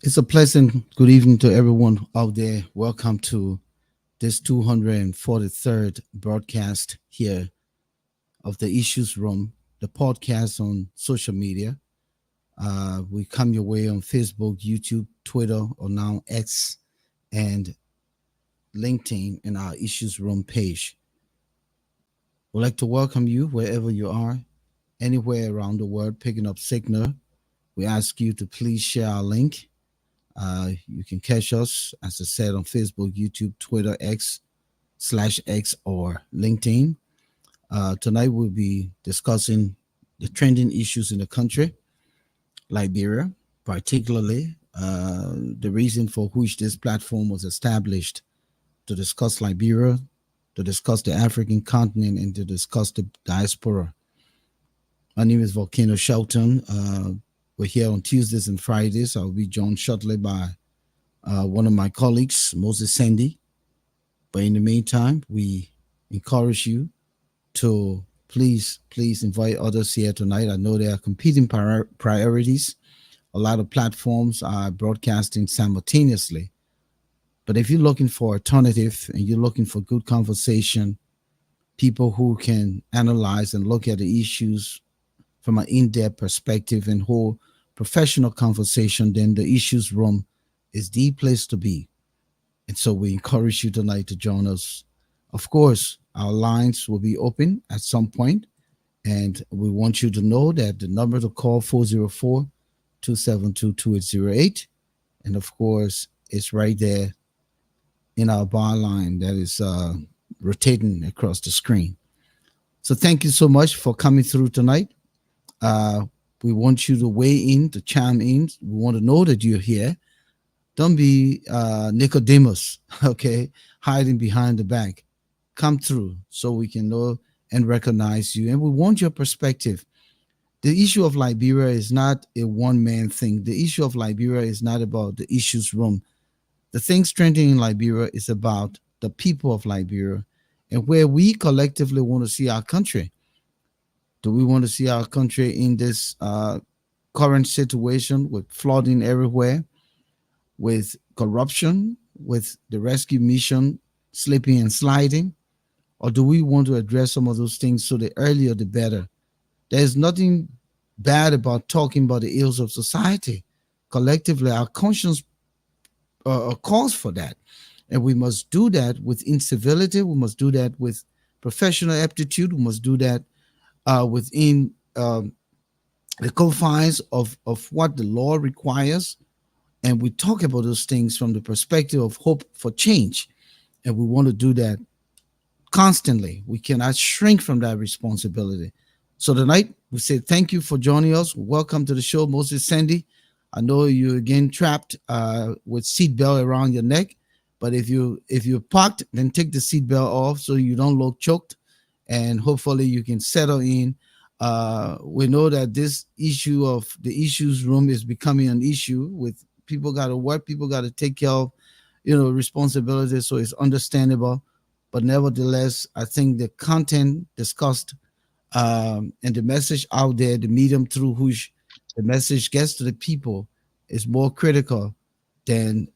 It's a pleasant good evening to everyone out there. Welcome to this 243rd broadcast here of the Issues Room, the podcast on social media. We come your way on Facebook, YouTube, Twitter, or now X, and LinkedIn in our Issues Room page. We'd like to welcome you wherever you are, anywhere around the world picking up signal. We ask you to please share our link. You can catch us, as I said, on Facebook, YouTube, Twitter, X/X, or LinkedIn. Tonight we'll be discussing the trending issues in the country, Liberia, particularly the reason for which this platform was established to discuss Liberia, to discuss the African continent, and to discuss the diaspora. My name is Volcano Shelton. We're here on Tuesdays and Fridays. I'll be joined shortly by one of my colleagues, Moses Sandy. But in the meantime, we encourage you to please invite others here tonight. I know there are competing priorities. A lot of platforms are broadcasting simultaneously. But if you're looking for alternative and you're looking for good conversation, people who can analyze and look at the issues from an in-depth perspective and hold professional conversation, then the Issues Room is the place to be. And so we encourage you tonight to join us. Of course, our lines will be open at some point, and we want you to know that the number to call 404-272-2808. And of course, it's right there in our bar line that is rotating across the screen. So thank you so much for coming through tonight. Uh, we want you to weigh in, to chime in. We want to know that you're here. Don't be Nicodemus, okay, hiding behind the back. Come through so we can know and recognize you. And we want your perspective. The issue of Liberia is not a one-man thing. The issue of Liberia is not about the issues room. The things trending in Liberia is about the people of Liberia and where we collectively want to see our country. Do we want to see our country in this current situation with flooding everywhere, with corruption, with the rescue mission slipping and sliding? Or do we want to address some of those things so the earlier the better? There's nothing bad about talking about the ills of society. Collectively, our conscience calls for that. And we must do that with incivility. We must do that with professional aptitude. We must do that within the confines of what the law requires. And we talk about those things from the perspective of hope for change. And we want to do that constantly. We cannot shrink from that responsibility. So tonight, we say thank you for joining us. Welcome to the show, Moses Sandy. I know you're again trapped with seatbelt around your neck, but if you're parked, then take the seatbelt off so you don't look choked, and hopefully you can settle in. We know that this issue of the issues room is becoming an issue with people got to work, people got to take care of, responsibilities. So it's understandable, but nevertheless, I think the content discussed and the message out there, the medium through which the message gets to the people, is more critical than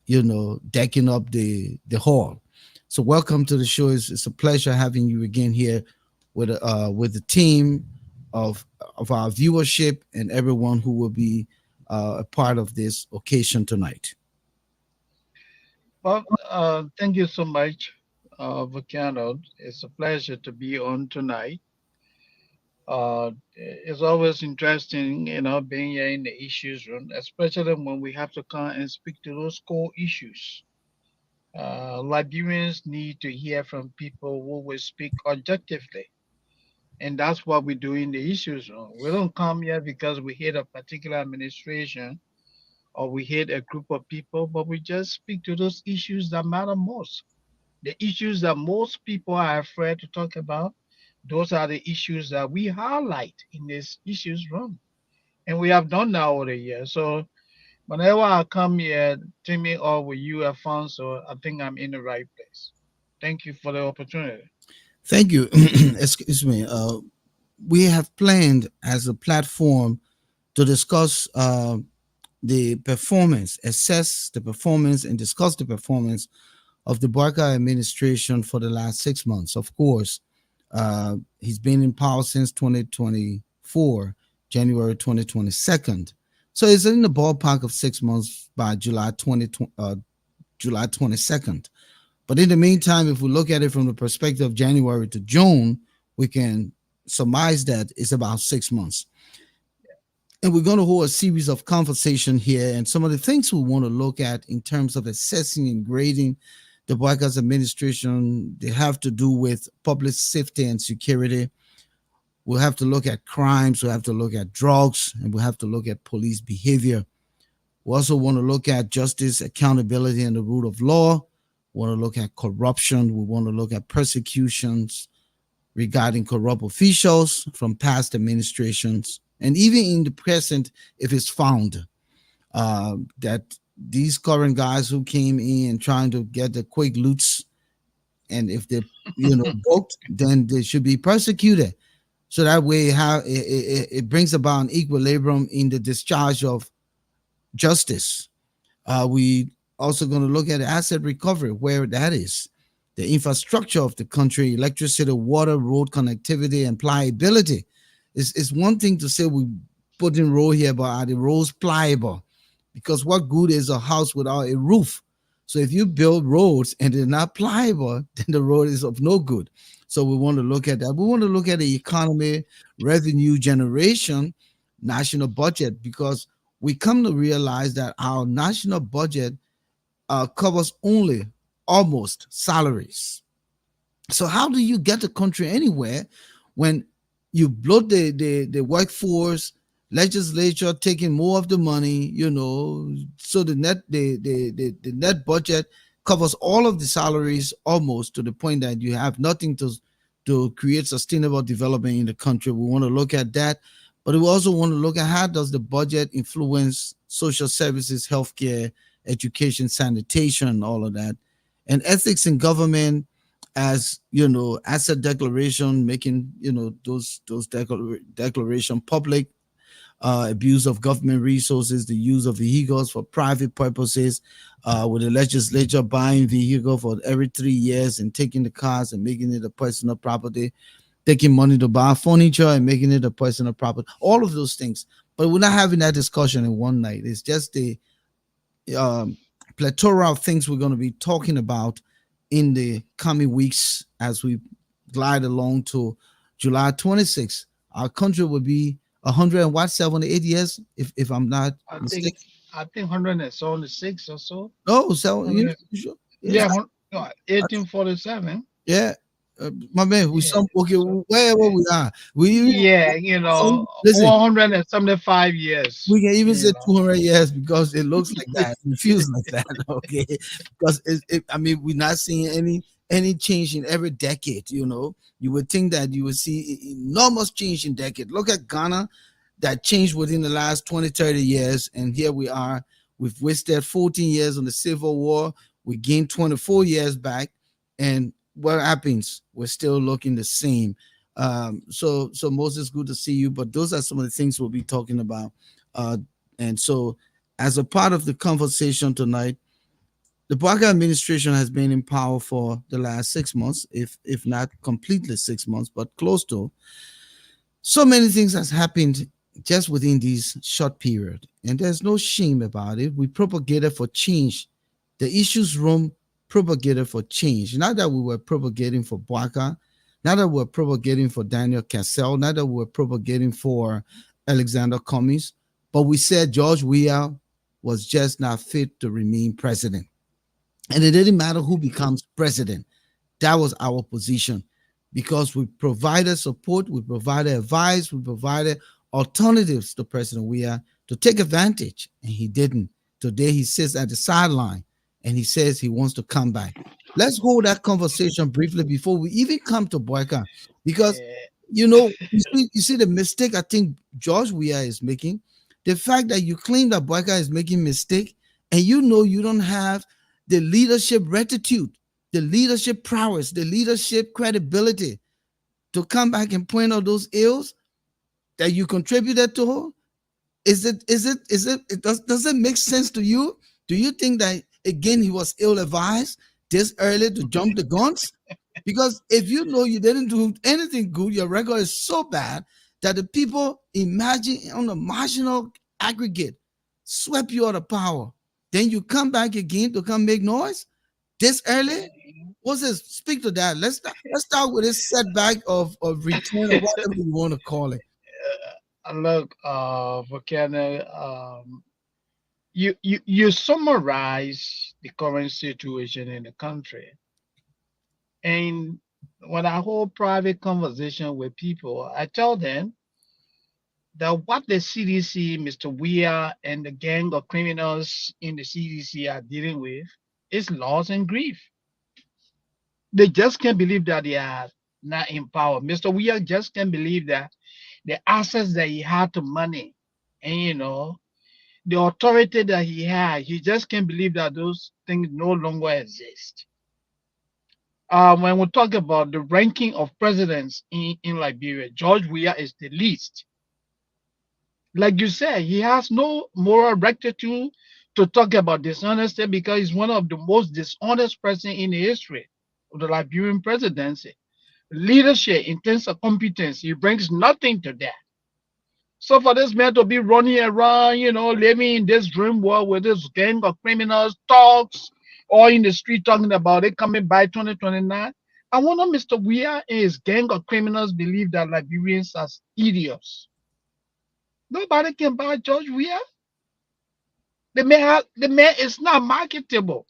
decking up the hall. So welcome to the show. It's a pleasure having you again here with the team of our viewership and everyone who will be a part of this occasion tonight. Well, thank you so much, Volcano. It's a pleasure to be on tonight. It's always interesting, being here in the issues room, especially when we have to come and speak to those core issues. Liberians need to hear from people who will speak objectively. And that's what we do in the issues room. We don't come here because we hate a particular administration or we hate a group of people, but we just speak to those issues that matter most. The issues that most people are afraid to talk about, those are the issues that we highlight in this issues room. And we have done that over the years. So whenever I come here, teaming up with you, Alfonso, I think I'm in the right place. Thank you for the opportunity. Thank you. Excuse me. We have planned as a platform to discuss the performance, assess the performance, and discuss the performance of the Barker administration for the last 6 months. Of course, he's been in power since 2024, January 2022. So it's in the ballpark of 6 months by July 22nd. But in the meantime, if we look at it from the perspective of January to June, we can surmise that it's about 6 months. And we're going to hold a series of conversation here, and some of the things we want to look at in terms of assessing and grading the White House administration, they have to do with public safety and security. We'll have to look at crimes, we'll have to look at drugs, and we'll have to look at police behavior. We also want to look at justice, accountability, and the rule of law. We want to look at corruption. We want to look at persecutions regarding corrupt officials from past administrations, and even in the present, if it's found that these current guys who came in trying to get the quick loots, and if they're booked, then they should be persecuted. So that way, how it brings about an equilibrium in the discharge of justice. We also going to look at asset recovery, where that is, the infrastructure of the country, electricity, water, road connectivity, and pliability. It's one thing to say we put in road here, but are the roads pliable? Because what good is a house without a roof? So if you build roads and they're not pliable, then the road is of no good. So we want to look at that. We want to look at the economy, revenue generation, national budget, because we come to realize that our national budget covers only almost salaries. So how do you get the country anywhere when you bloat the workforce, legislature taking more of the money, so the net budget covers all of the salaries almost to the point that you have nothing to create sustainable development in the country. We want to look at that, but we also want to look at how does the budget influence social services, healthcare, education, sanitation, all of that, and ethics in government, as asset declaration, making those declaration public, abuse of government resources, the use of vehicles for private purposes, with the legislature buying vehicle for every 3 years and taking the cars and making it a personal property, taking money to buy furniture and making it a personal property, all of those things. But we're not having that discussion in one night. It's just the um, plethora of things we're going to be talking about in the coming weeks as we glide along to July 26th. Our country will be 100 and what, 78 years, if I'm not I think mistaken. I think 176 or so. Oh, so 100, sure? Yes, yeah, 1847. yeah. My man, we Yeah. some okay. So Wherever yeah, we are, we yeah, listen. 175 years. We can even You say know. 200 years because it looks like that, it feels like that. Okay, because I mean, we're not seeing any change in every decade. You would think that you would see enormous change in decade. Look at Ghana, that changed within the last 20, 30 years, and here we are. We've wasted 14 years on the Civil War. We gained 24 years back, and what happens? We're still looking the same. So Moses, good to see you. But those are some of the things we'll be talking about. Uh, and so, as a part of the conversation tonight, the Barker administration has been in power for the last 6 months, if not completely 6 months, but close to. So many things has happened just within this short period, and there's no shame about it. We propagated for change. The issues room propagated for change. Not that we were propagating for Barker, not that we're propagating for Daniel Cassell, not that we're propagating for Alexander Cummings, but we said George Weah was just not fit to remain president. And it didn't matter who becomes president. That was our position because we provided support, we provided advice, we provided alternatives to President Weah to take advantage, and he didn't. Today he sits at the sideline and he says he wants to come back. Let's hold that conversation briefly before we even come to Boyka, because Yeah. you see the mistake I think George Weah is making. The fact that you claim that Boyka is making mistake, and you don't have the leadership rectitude, the leadership prowess, the leadership credibility to come back and point out those ills that you contributed to her. Does it make sense to you? Do you think that again he was ill advised this early to jump the guns? Because if you know you didn't do anything good, your record is so bad that the people imagine on a marginal aggregate swept you out of power. Then you come back again to come make noise this early. What's this? Speak to that. Let's start with this setback of return or whatever you want to call it. Look, Volcano, you summarize the current situation in the country, and when I hold private conversation with people, I tell them that what the CDC, Mr. Weir, and the gang of criminals in the CDC are dealing with is loss and grief. They just can't believe that they are not in power. Mr. Weir just can't believe that the access that he had to money, and the authority that he had, he just can't believe that those things no longer exist. When we talk about the ranking of presidents in Liberia, George Weah is the least. Like you said, he has no moral rectitude to talk about dishonesty because he's one of the most dishonest person in the history of the Liberian presidency. Leadership in terms of competence, he brings nothing to that. So for this man to be running around, living in this dream world with this gang of criminals, talks, or in the street talking about it coming by 2029, I wonder Mr. Weah and his gang of criminals believe that Liberians are idiots. Nobody can buy George Weah. The man is not marketable.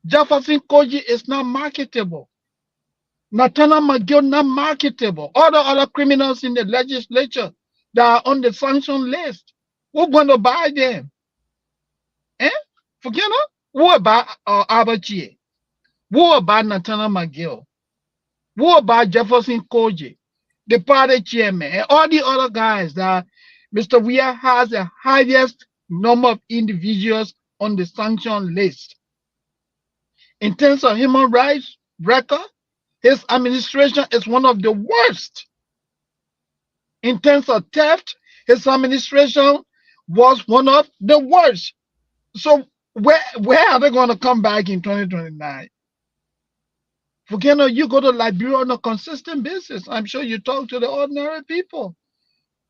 Jefferson Koji is not marketable. Natana McGill not marketable. All the other criminals in the legislature that are on the sanction list, we're going to buy them. Eh? Forget it. What about Abachi? What about Natana McGill? What about Jefferson Koji, the party chairman, and all the other guys that Mr. Weah has the highest number of individuals on the sanction list? In terms of human rights record, his administration is one of the worst. In terms of theft, his administration was one of the worst. So where are they going to come back in 2029? Volcano, you go to Liberia on a consistent basis. I'm sure you talk to the ordinary people.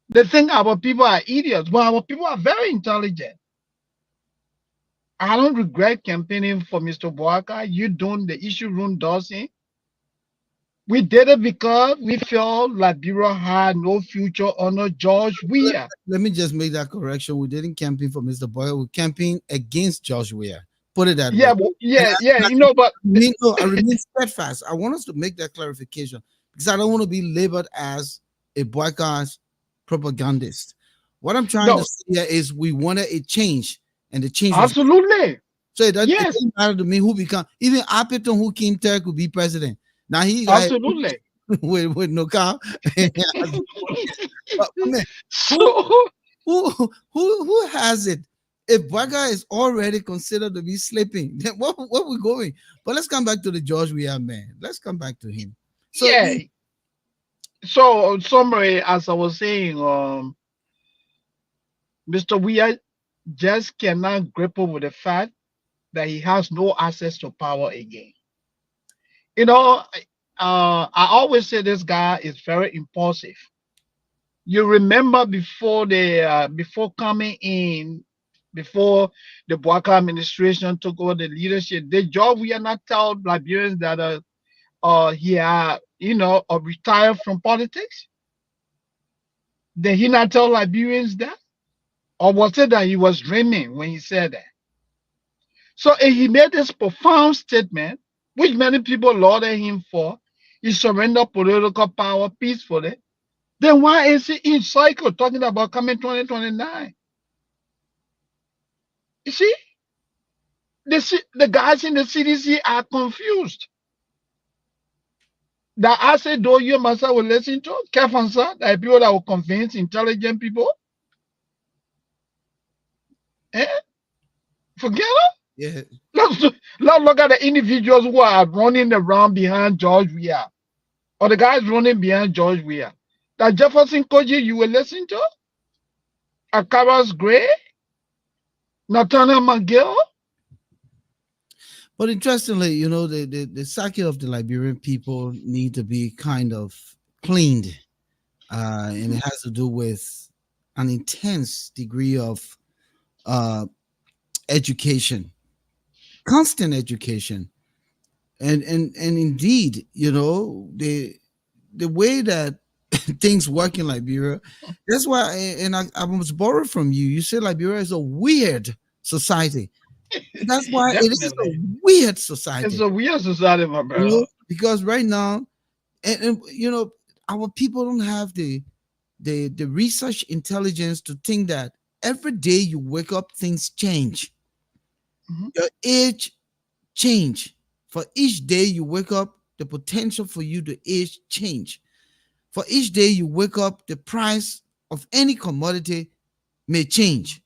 They think our people are idiots, but our people are very intelligent. I don't regret campaigning for Mr. Boaka. You doing the issue room dossing. We did it because we felt Liberia had no future under George Let, Weah. let me just make that correction. We didn't campaign for Mr. Boyle. We campaigned against Josh Weir. Put it that way. Yeah, And yeah, yeah. But I remain steadfast. I want us to make that clarification because I don't want to be labeled as a boycott propagandist. What I'm trying to no, say here is we wanted a change, and the change was absolutely. so it Yes, doesn't matter to me who become even Appleton who came there could be president. Now he got absolutely. with no car. But I mean, who So who has it? If Baga is already considered to be sleeping, then what we going? But let's come back to the George we have man. Let's come back to him. So yeah. So summary, as I was saying, Mr. Weah just cannot grapple with the fact that he has no access to power again. You know, I always say this guy is very impulsive. You remember before coming in, before the Boaka administration took over the leadership, the job we are not tell Liberians that he had, retired from politics. Did he not tell Liberians that? Or was it that he was dreaming when he said that? So he made this profound statement, which many people lauded him for. He surrendered political power peacefully. Then why is he in cycle talking about coming 2029? You see, the guys in the CDC are confused. That I said, though you myself will listen to, Kefansa, that people that will convince intelligent people, eh? Forget it. yeah, Let's look at the individuals who are running around behind George Weah, or the guys running behind George Weah. That Jefferson Koji you will listen to? Akaras Gray, Nathaniel McGill. But interestingly, the psyche of the Liberian people need to be kind of cleaned, and it has to do with an intense degree of uh, education, constant education, and indeed, the way that things work in Liberia. That's why, and I was borrowed from you. You said Liberia is a weird society. That's why it is a Definitely. weird It's society. a weird society, my brother. Because right now, and our people don't have the research intelligence to think that every day you wake up, things change. Mhm. Your age change. For each day you wake up, the potential for you to age change. For each day you wake up, the price of any commodity may change.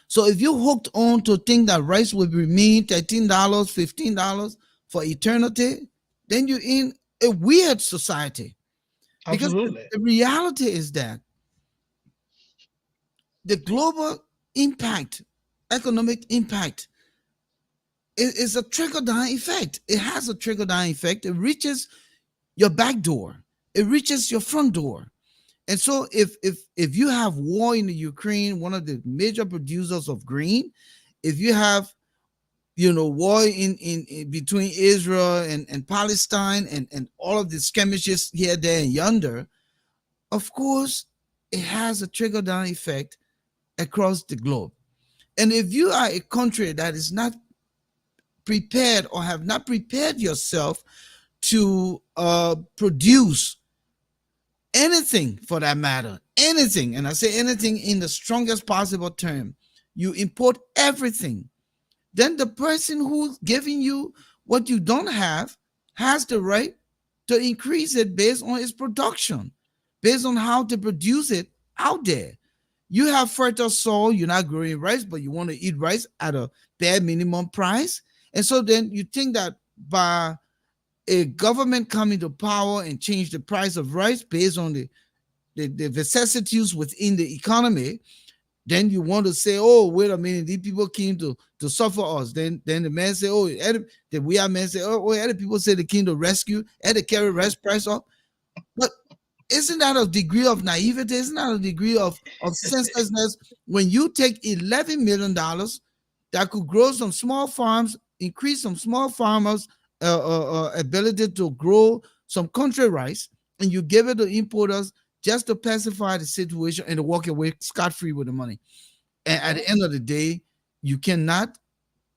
So if you hooked on to think that rice will remain $13, $15 for eternity, then you're in a weird society. Because Absolutely. the reality is that the global impact, economic impact, is a trickle down effect. It has a trickle down effect. It reaches your back door. It reaches your front door. And so if you have war in the Ukraine, one of the major producers of grain, if you have war in between Israel and Palestine and all of the skirmishes here, there, and yonder, of course, it has a trickle down effect across the globe. And if you are a country that is not prepared or have not prepared yourself to produce anything for that matter, anything, and I say anything in the strongest possible term, you import everything, then the person who's giving you what you don't have has the right to increase it based on its production, based on how to produce it out there. You have fertile soil, you're not growing rice, but you want to eat rice at a bare minimum price. And so then you think that by a government coming to power and change the price of rice based on the vicissitudes within the economy, then you want to say, oh, wait a minute, these people came to suffer us. Then the man say, oh, the we are men say, oh, other people say they came to rescue, and to carry rice price up. But isn't that a degree of naivety? Isn't that a degree of senselessness when you take $11 million that could grow some small farms, increase some small farmers' ability to grow some country rice, and you give it to importers just to pacify the situation and to walk away scot free with the money? And at Yeah. the end of the day, you cannot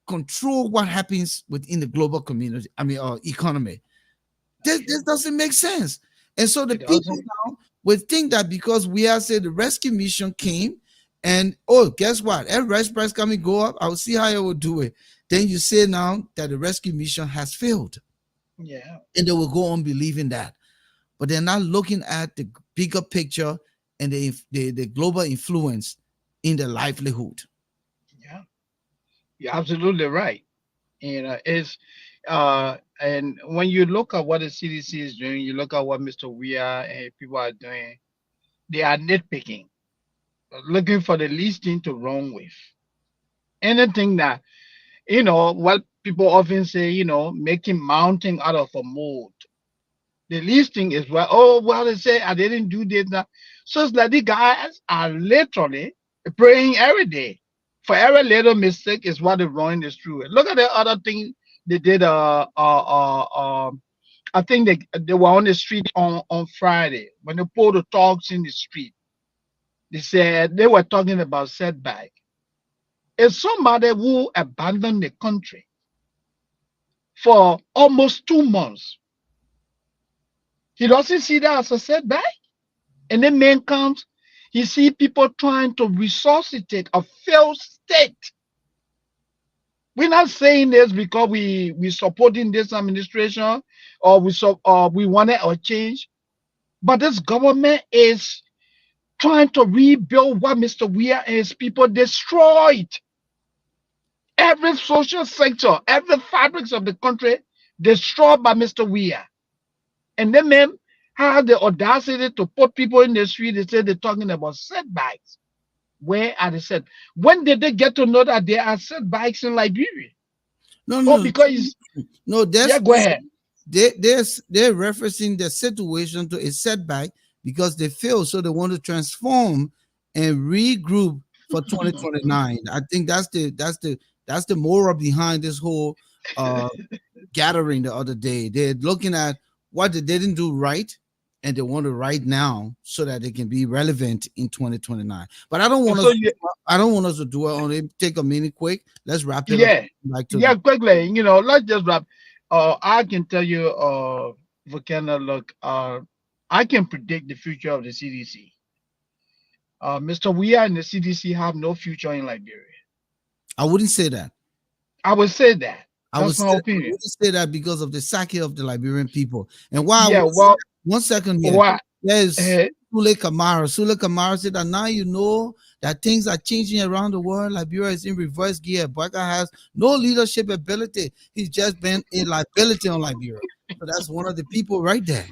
control what happens within the global community. I mean, economy. That's This true. doesn't make sense. And so the It people doesn't. now would think that because we are say the rescue mission came, and oh, guess what? Every rice price coming go up. I'll see how I will do it. Then you say now that the rescue mission has failed, Yeah. and they will go on believing that. But they're not looking at the bigger picture and the global influence in their livelihood. Yeah. You're absolutely right. It's and when you look at what the CDC is doing, you look at what Mr. Weir and people are doing, they are nitpicking, looking for the least thing to wrong with. Anything that, what people often say, making mountain out of a mold. The least thing is, well, oh, well, they say I didn't do this. That. So it's like the guys are literally praying every day. For every little mistake is what they're running this through. Look at the other thing they did. I think they were on the street on Friday when they pulled the dogs in the street. They said they were talking about setback. It's somebody who abandoned the country for almost 2 months. He doesn't see that as a setback. And then man comes, he see people trying to resuscitate a failed state. We're not saying this because we supporting this administration or we wanted a change, but this government is trying to rebuild what Mr. Weir and his people destroyed. Every social sector, every fabrics of the country destroyed by Mr. Weir. And then men have the audacity to put people in the street and say they're talking about setbacks. Where are the set? When did they get to know that there are setbacks in Liberia? No, Oh, no, because no. yeah, go ahead. They're referencing the situation to a setback because they failed, so they want to transform and regroup for 2029. I think that's the moral behind this whole uh gathering the other day. They're looking at what they didn't do right, and they want to right now so that they can be relevant in 2029. But So I don't want us to dwell on it. Take a minute quick. Let's wrap it up. yeah, Back to yeah, the quickly. Let's just wrap. I can tell you, Volcano, look, I can predict the future of the CDC. Mr. Weah and the CDC have no future in Liberia. I wouldn't say that. I would say that. That's my I opinion. would say that because of the psyche of the Liberian people. And why I Yeah, would say well, that, 1 second here. what? There's Uh, Sule Kamara. Sule Kamara said that now you know that things are changing around the world. Liberia is in reverse gear. Baka has no leadership ability. He's just been a liability on Liberia. So that's one of the people right there.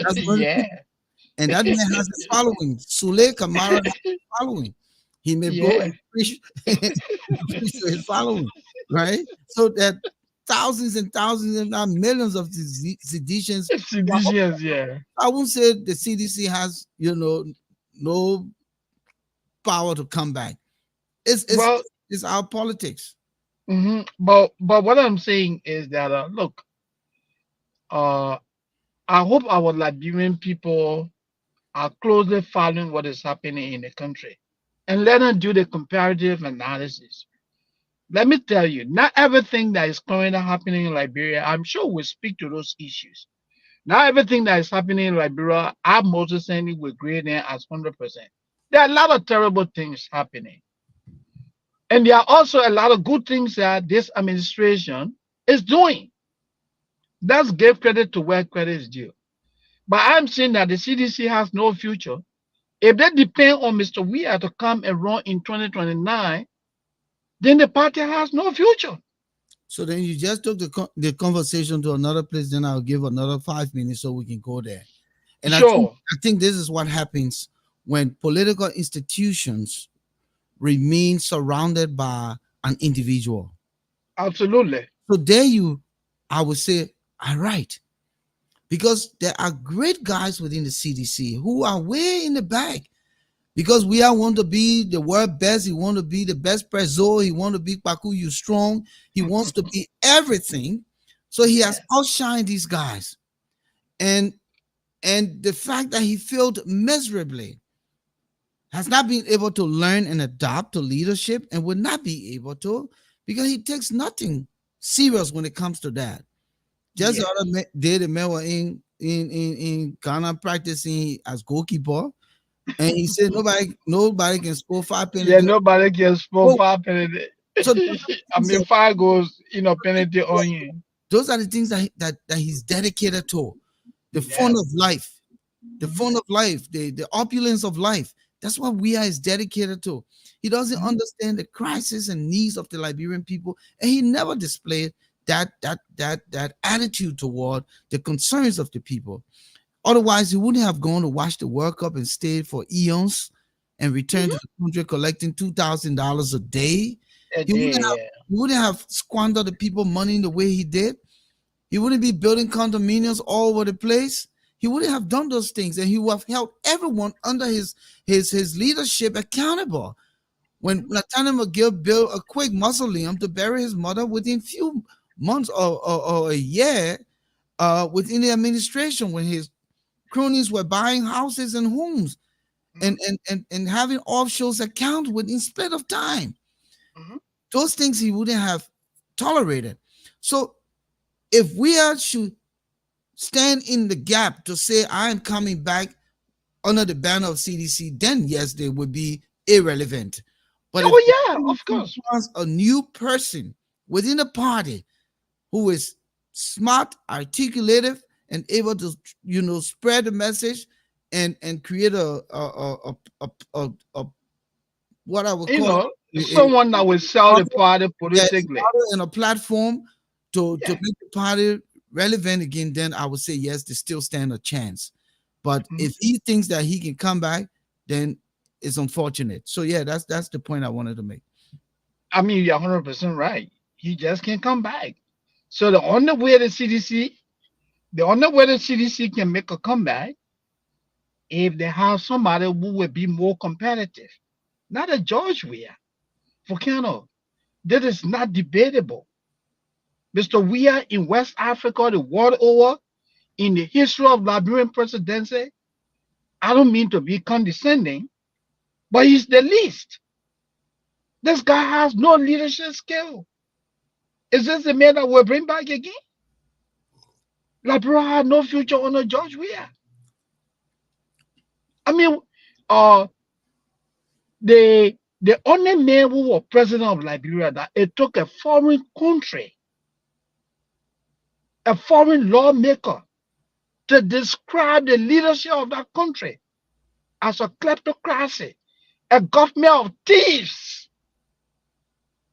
That's one of the yeah, people. And that man has a following. Sule Kamara has a following. He may go yeah. and preach, preach to his following, right? So that thousands and thousands, if not millions of seditions. Seditions, yeah. I won't say the CDC has, no power to come back. It's it's Well, it's our politics. but what I'm saying is that look, uh, I hope our Liberian people are closely following what is happening in the country and let them do the comparative analysis. Let me tell you, not everything that is currently happening in Liberia, I'm sure will speak to those issues. Not everything that is happening in Liberia, I'm most certainly will grade them as 100%. There are a lot of terrible things happening. And there are also a lot of good things that this administration is doing. Let's give credit to where credit is due. But I'm saying that the CDC has no future. If they depend on Mr. Weah to come and run in 2029, then the party has no future. So then you just took the conversation to another place. Then I'll give another 5 minutes so we can go there. And Sure, I think this is what happens when political institutions remain surrounded by an individual. absolutely. So there you, I would say, are right. Because there are great guys within the CDC who are way in the back. Because we all want to be the world best. He want to be the best preso. He want to be Paku you strong. He wants to be everything. So he has Yeah. outshined these guys. And the fact that he failed miserably, has not been able to learn and adapt to leadership, and will not be able to because he takes nothing serious when it comes to that. Just the Yes. other day, the man was in Ghana practicing as goalkeeper, and he said nobody can score five Yeah, penalty. nobody gets for Oh, five penalty. so I mean, five goals, penalty on you. those are the things that he's dedicated to. The fun Yeah. of life, the Mhm, fun of life, the opulence of life. That's what we are is dedicated to. He doesn't mhm, understand the crisis and needs of the Liberian people, and he never displayed that attitude toward the concerns of the people. Otherwise, he wouldn't have gone to watch the World Cup and stayed for eons and returned to mhm. the country collecting $2,000 a day. A He wouldn't day, have yeah. he wouldn't have squandered the people money in the way he did. He wouldn't be building condominiums all over the place. He wouldn't have done those things, and he would have held everyone under his leadership accountable. When Mhm, Lieutenant McGill built a quick mausoleum to bury his mother within few months or a year within the administration, when his cronies were buying houses and homes mhm, and having offshores account within split of time. mhm. Those things he wouldn't have tolerated. So if we are should stand in the gap to say I am coming back under the banner of CDC, then yes, they would be irrelevant. But if Oh the yeah, of CDC course. wants a new person within the party who is smart, articulative, and able to spread the message and create a what I would call a Someone that will sell the party yes, politically. and a platform to Yeah. make the party relevant again, then I would say yes, they still stand a chance. But Mhm. if he thinks that he can come back, then It's unfortunate. So yeah, that's the point I wanted to make. I mean, you're 100% right. He just can't come back. So the only way the CDC can make a comeback if they have somebody who will be more competitive. Not a George Weah. Volcano. That is not debatable. Mr. Weah in West Africa, the world over, in the history of Liberian presidency, I don't mean to be condescending, but he's the least. This guy has no leadership skill. Is this the man that will bring back again? Liberia had no future under George Weah. I mean, uh, the only man who was president of Liberia that it took a foreign country, a foreign lawmaker, to describe the leadership of that country as a kleptocracy, a government of thieves.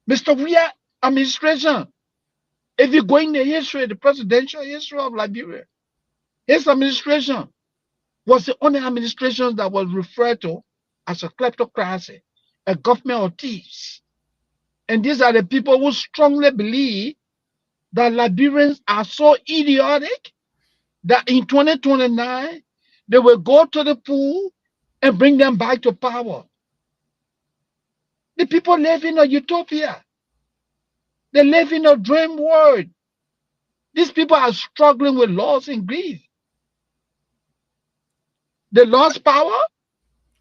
Mr. Weah administration, if you go in the history, the presidential history of Liberia, his administration was the only administration that was referred to as a kleptocracy, a government of thieves. And these are the people who strongly believe that Liberians are so idiotic that in 2029 they will go to the pool and bring them back to power. The people live in a utopia. They live in a dream world. These people are struggling with loss and grief. They lost power.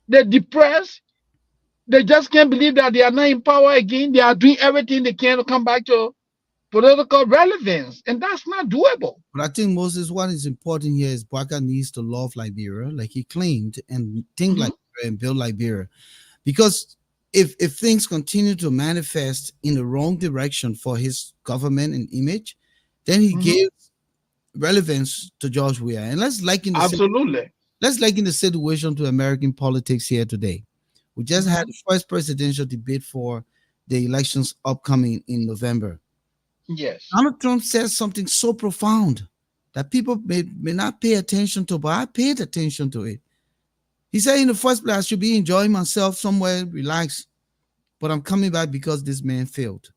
They're depressed. They just can't believe that they are not in power again. They are doing everything they can to come back to political relevance, and that's not doable. But I think Moses, what is important here is Baka needs to love Liberia, like he claimed, and think Mhm. Liberia and build Liberia. Because if things continue to manifest in the wrong direction for his government and image, then he Mhm. gives relevance to George Weah. And Absolutely. let's liken the situation to American politics here today. We just had Mhm. the first presidential debate for the elections upcoming in November. Yes. Donald Trump says something so profound that people may not pay attention to, but I paid attention to it. He said, in the first place, I should be enjoying myself somewhere, relaxed, but I'm coming back because this man failed.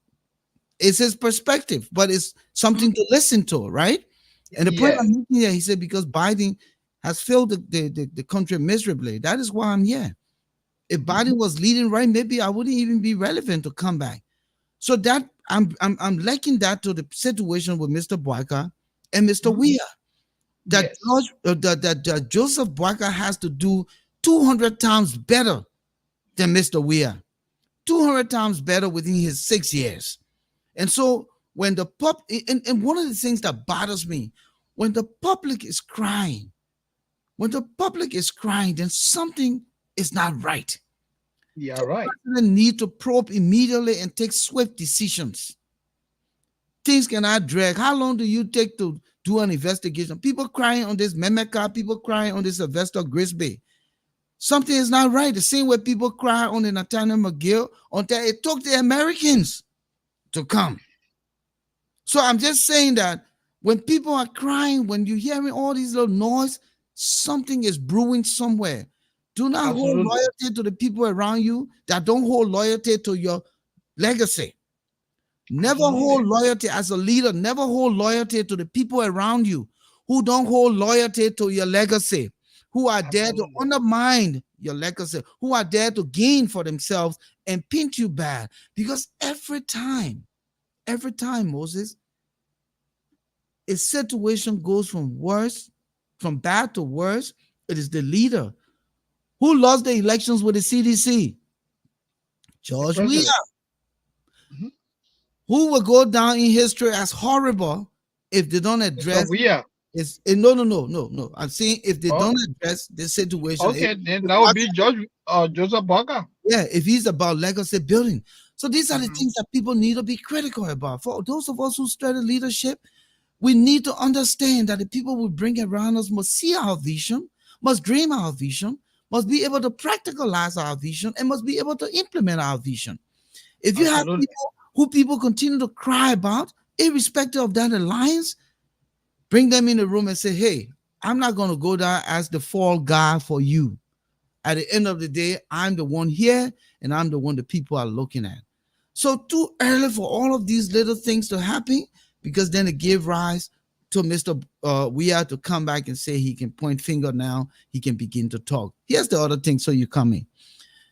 It's his perspective, but it's Mhm. something to listen to, right? And the point I'm Yes. making here, he said, because Biden has failed the country miserably. That is why I'm here. If Mhm. Biden was leading right, maybe I wouldn't even be relevant to come back. So that I'm liking that to the situation with Mr. Boyka and Mr. Mhm. Weah. That Yes. George, that Joseph Boyka has to do 200 times better than Mr. Weah. 200 times better within his 6 years. And so when and one of the things that bothers me, when the public is crying, when the public is crying, then something is not right. Yeah, The right. president need to probe immediately and take swift decisions. Things cannot drag. How long do you take to do an investigation? People crying on this Memeka, people crying on this Sylvester Grisby. Something is not right. The same way people cry on the Nathaniel McGill, until it took the Americans to come. So I'm just saying that when people are crying, when you're hearing all these little noise, something is brewing somewhere. Do not hold Absolutely. loyalty to the people around you that don't hold loyalty to your legacy. Never Absolutely. hold loyalty as a leader. Never hold loyalty to the people around you who don't hold loyalty to your legacy, who are there to Absolutely. undermine your legacy, who are there to gain for themselves and paint you bad. Because every time, Moses, a situation goes from worse, from bad to worse, it is the leader who lost the elections with the CDC, The George Weah, president. Mhm. who will go down in history as horrible if they don't Mr. address. Weah. It's no. I'm saying if they Oh, don't address this situation, okay. Then if that would Baka, be Joseph Boga. yeah, if he's about legacy building. So these are the Mhm. things that people need to be critical about. For those of us who study leadership, we need to understand that the people we bring around us must see our vision, must dream our vision, must be able to practicalize our vision, and must be able to implement our vision. If you have Absolutely. people who people continue to cry about, irrespective of that alliance, bring them in the room and say, hey, I'm not going to go down as the fall guy for you. At the end of the day, I'm the one here and I'm the one the people are looking at. So too early for all of these little things to happen, because then it gave rise to Mr. We have to come back and say he can point finger now. He can begin to talk. Here's the other thing. So you come in.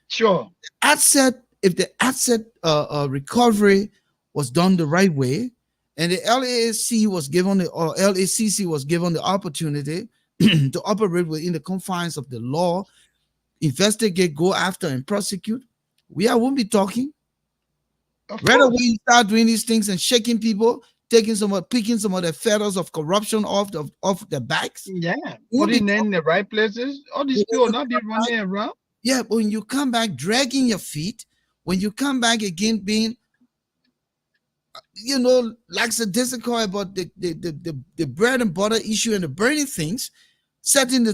Sure. Asset, if the asset recovery was done the right way, and the LAC was given the or LACC was given the opportunity to operate within the confines of the law, investigate, go after, and prosecute, we won't be talking. Of Right away, course. you start doing these things and shaking people, picking some of the feathers of corruption off their backs. Yeah. We won't be Putting them in talking. the right places. All these When people will you not be come back, running around. yeah, but when you come back dragging your feet, when you come back again being, lackadaisical about the bread and butter issue and the burning things, setting the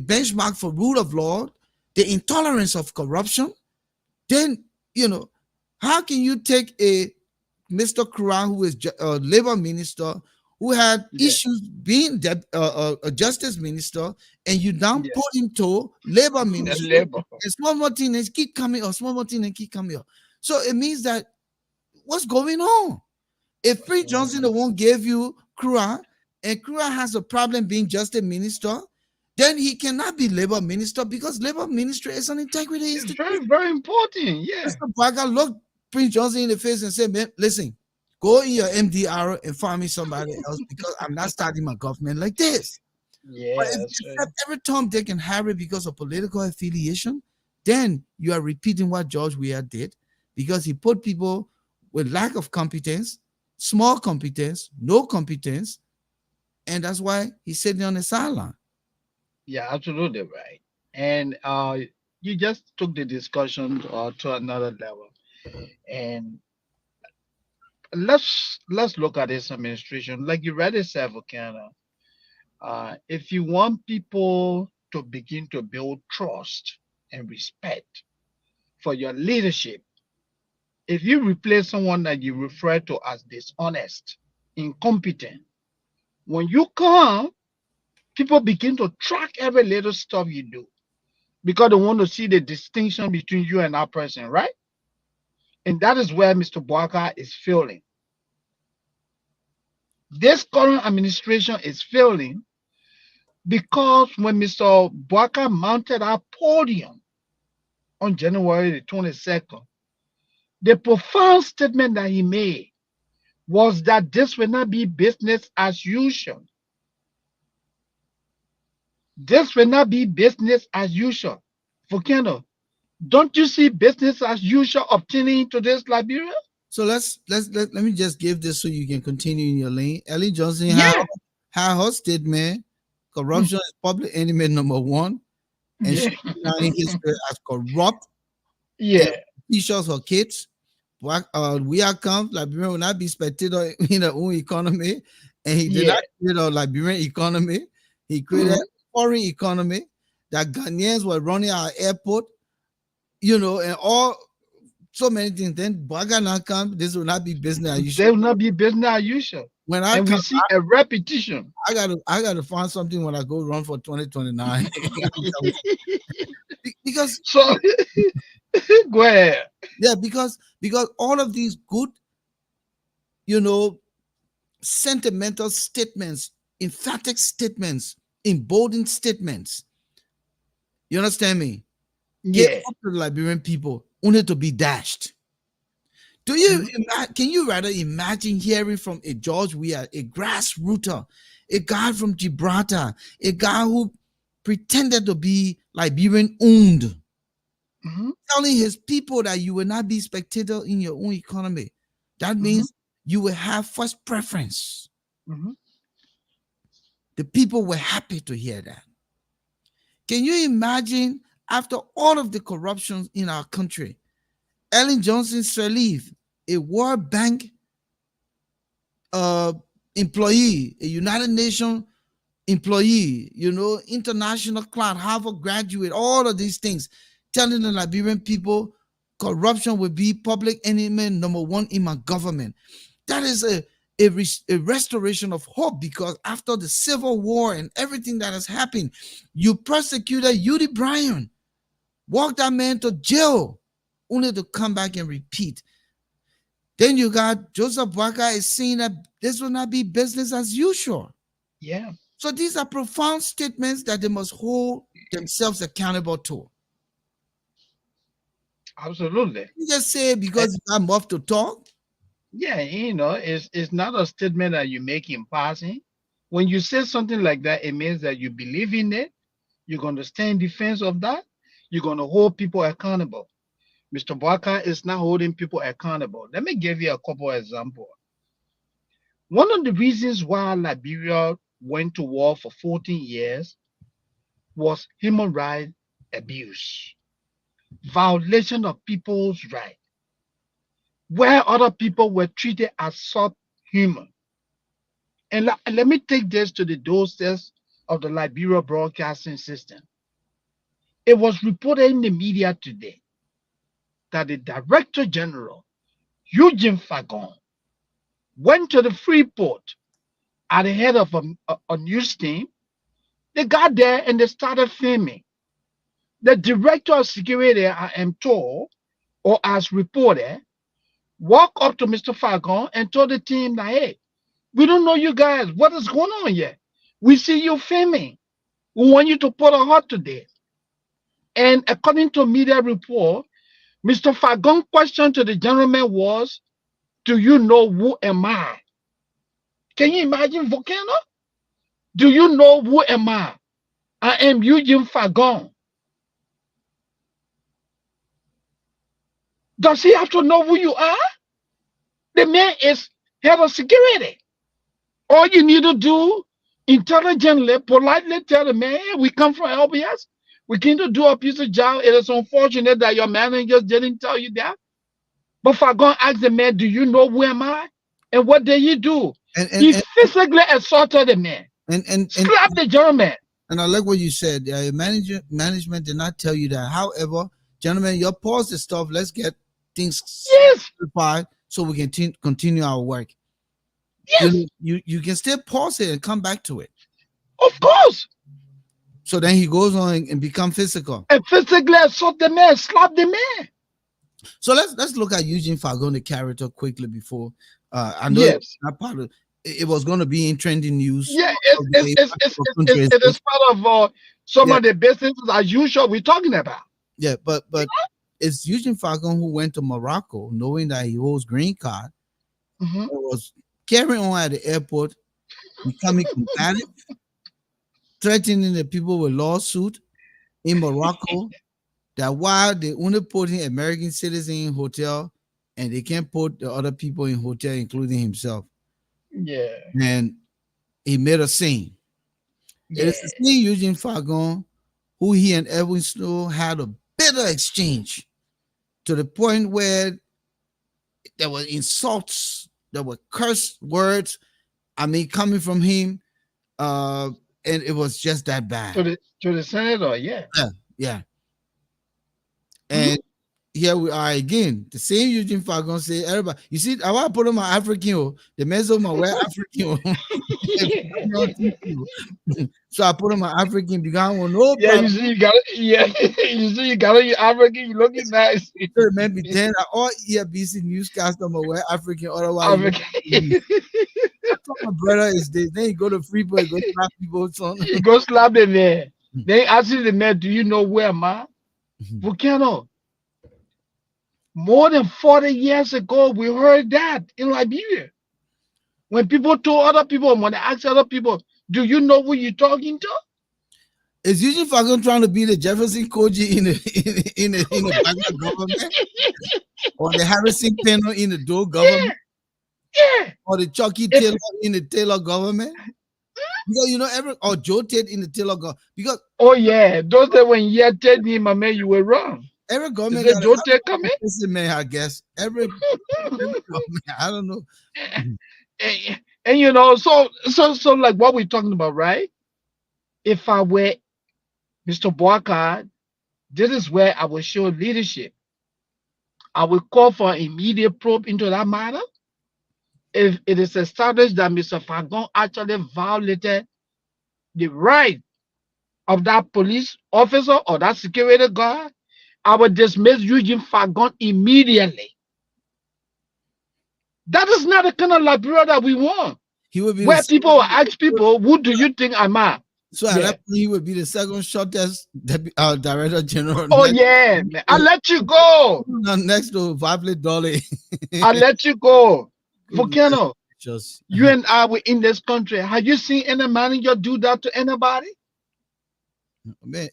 benchmark for rule of law, the intolerance of corruption, then, you know, how can you take a Mr. Kuran, who is a labor minister, who had Yeah. issues being a justice minister, and you now Yeah. put him to labor The ministry, labor. and small more thing and keep coming up, small more thing and keep coming up. So it means that what's going on? If Prince Johnson the Mhm. one gave you Kura, and Kura has a problem being just a minister, then he cannot be labor minister, because labor ministry is an integrity It's institution. very, very important. Yeah. Mr. Baga looked Prince Johnson in the face and said, "Man, listen, go in your MDR and find me somebody else, because I'm not starting my government like this." But Yeah, if that's you right. accept every Tom, Dick, and Harry because of political affiliation, then you are repeating what George Weah did, because he put people with lack of competence, small competence, no competence, and that's why he's sitting on the sideline. Yeah, absolutely right. And you just took the discussion to another level. And let's look at this administration. Like you read it, Volcano. If you want people to begin to build trust and respect for your leadership, if you replace someone that you refer to as dishonest, incompetent, when you come, people begin to track every little stuff you do because they want to see the distinction between you and that person, right? And that is where Mr. Boaka is failing. This current administration is failing because when Mr. Boaka mounted our podium on January the 22nd, the profound statement that he made was that this will not be business as usual. This will not be business as usual. Volcano, don't you see business as usual obtaining to this Liberia? So let me just give this so you can continue in your lane. Ellen Johnson Yeah. had her statement: Mm, corruption is public enemy number one, and she yeah. denying history as corrupt, and Yeah. teachers her kids. We are come Liberian will not be spectator in their own economy, and he did not Yeah. create a Liberian economy. He created Mhm. a foreign economy that Ghanaians were running our airport, and all so many things. Then Baga now come, this will not be business as There usual. will not be business as usual. When I And we come, see a repetition. I gotta find something when I go run for 2029. Because So go ahead. yeah, because all of these good, you know, sentimental statements, emphatic statements, emboldened statements. You understand me? Gave Yeah. up to the Liberian people only to be dashed. Do you Mhm. can you rather imagine hearing from a George Weah, a grassrooter, a guy from Gibraltar, a guy who pretended to be Liberian owned, Mhm. telling his people that you will not be spectator in your own economy? That Mhm. means you will have first preference. Mhm. The people were happy to hear that. Can you imagine, after all of the corruption in our country, Ellen Johnson Sirleaf, a World Bank uh, employee, a United Nations employee, international client, Harvard graduate, all of these things, telling the Liberian people corruption will be public enemy number one in my government. That is a restoration of hope, because after the Civil War and everything that has happened, you persecuted Udi Bryan. walk that man to jail, only to come back and repeat. Then you got Joseph Boakai is saying that this will not be business as usual. Yeah, So these are profound statements that they must hold themselves accountable to. absolutely. You just say And because you got mouth to talk. yeah, it's not a statement that you make in passing. When you say something like that, it means that you believe in it. You're going to stand in defense of that. You're going to hold people accountable. Mr. Barker is not holding people accountable. Let me give you a couple of examples. One of the reasons why Liberia went to war for 14 years was human rights abuse, violation of people's rights, where other people were treated as subhuman. And let me take this to the doorsteps of the Liberia broadcasting system. It was reported in the media today that the Director General, Eugene Fagon, went to the Freeport at the head of a news team. They got there and they started filming. The director of security, I am told, or as reported, walked up to Mr. Fagon and told the team that, hey, we don't know you guys. What is going on here? We see you filming. We want you to put a halt to this. And according to media report, Mr. Fagon's question to the gentleman was, do you know who am I? Can you imagine Volcano? Do you know who am I? I am Eugene Fagon. Does he have to know who you are? The man is head of security. All you need to do, intelligently, politely tell the man, hey, we come from LBS. We came to do a piece of job. It is unfortunate that your manager didn't tell you that. But Fagon asked the man, do you know who am I? And what did he do? And and He and physically assaulted the man, and and, and, slapped the German. and I like what you said. Management did not tell you that. However, gentlemen, you pause the stuff. Let's get things Yes, simplified so we can continue our work. yes, You can still pause it and come back to it. of course. So then he goes on and become physical. And physically assault the man, slap the man. So let's look at Eugene Falcone, the character, quickly before I know Yes. that part of it was going to be in trending news. Yeah, it is part of some Yeah, of the businesses as usual we're talking about. yeah, but it's Eugene Falcone who went to Morocco knowing that he holds green card Mhm. and was carrying on at the airport, becoming combative, threatening the people with lawsuit in Morocco that while they only putting American citizens in hotel and they can't put the other people in hotel, including himself. Yeah, And he made a scene. It is the yeah. same Eugene Fagon who he and Edwin Snow had a bitter exchange to the point where there were insults, there were curse words, I mean, coming from him. Uh, and it was just that bad. To the senator, yeah. Yeah, yeah. Mhm. And here we are again. The same Eugene Falcon say, everybody, you see, I want to put on my African, the meso my wear African. So I put on my African because I want no Yeah, you problem. see, you got it. Yeah, you see, you got it. You African, you looking nice. So man pretend that all EFBC newscaster my wear African, otherwise you African. I thought my brother is this. Then you go to Freeport, go slap people, son. You go slap the man. Then ask the man, do you know where am I? Volcano. More than 40 years ago, we heard that in Liberia. When people told other people, when they asked other people, do you know who you're talking to? Is Eugene Falcon trying to be the Jefferson Koji in the Baghdad government, or the Harrison Panel in the Dole Yeah, government, yeah. or the Chucky If Taylor in the Taylor government? Because every or Joe Tate in the Taylor government. Because oh yeah, those that when you told me, my man, you were wrong. every Is government it got Joe a Tech coming? listen, man. I guess every government. I don't know. And so like what we're talking about, right? If I were Mr. Boakard, this is where I will show leadership. I will call for immediate probe into that matter. If it is established that Mr. Fagon actually violated the right of that police officer or that security guard, I will dismiss Eugene Fagon immediately. That is not the kind of Liberia that we want. He would be the Where people will ask people, who do you think am I? so at Yeah. that point he would be the second shortest director general Oh next yeah, man. I let you go. next to Violet Dolly. I let you go. Goodness Volcano, gracious. you and I were in this country. Have you seen any manager do that to anybody? Man,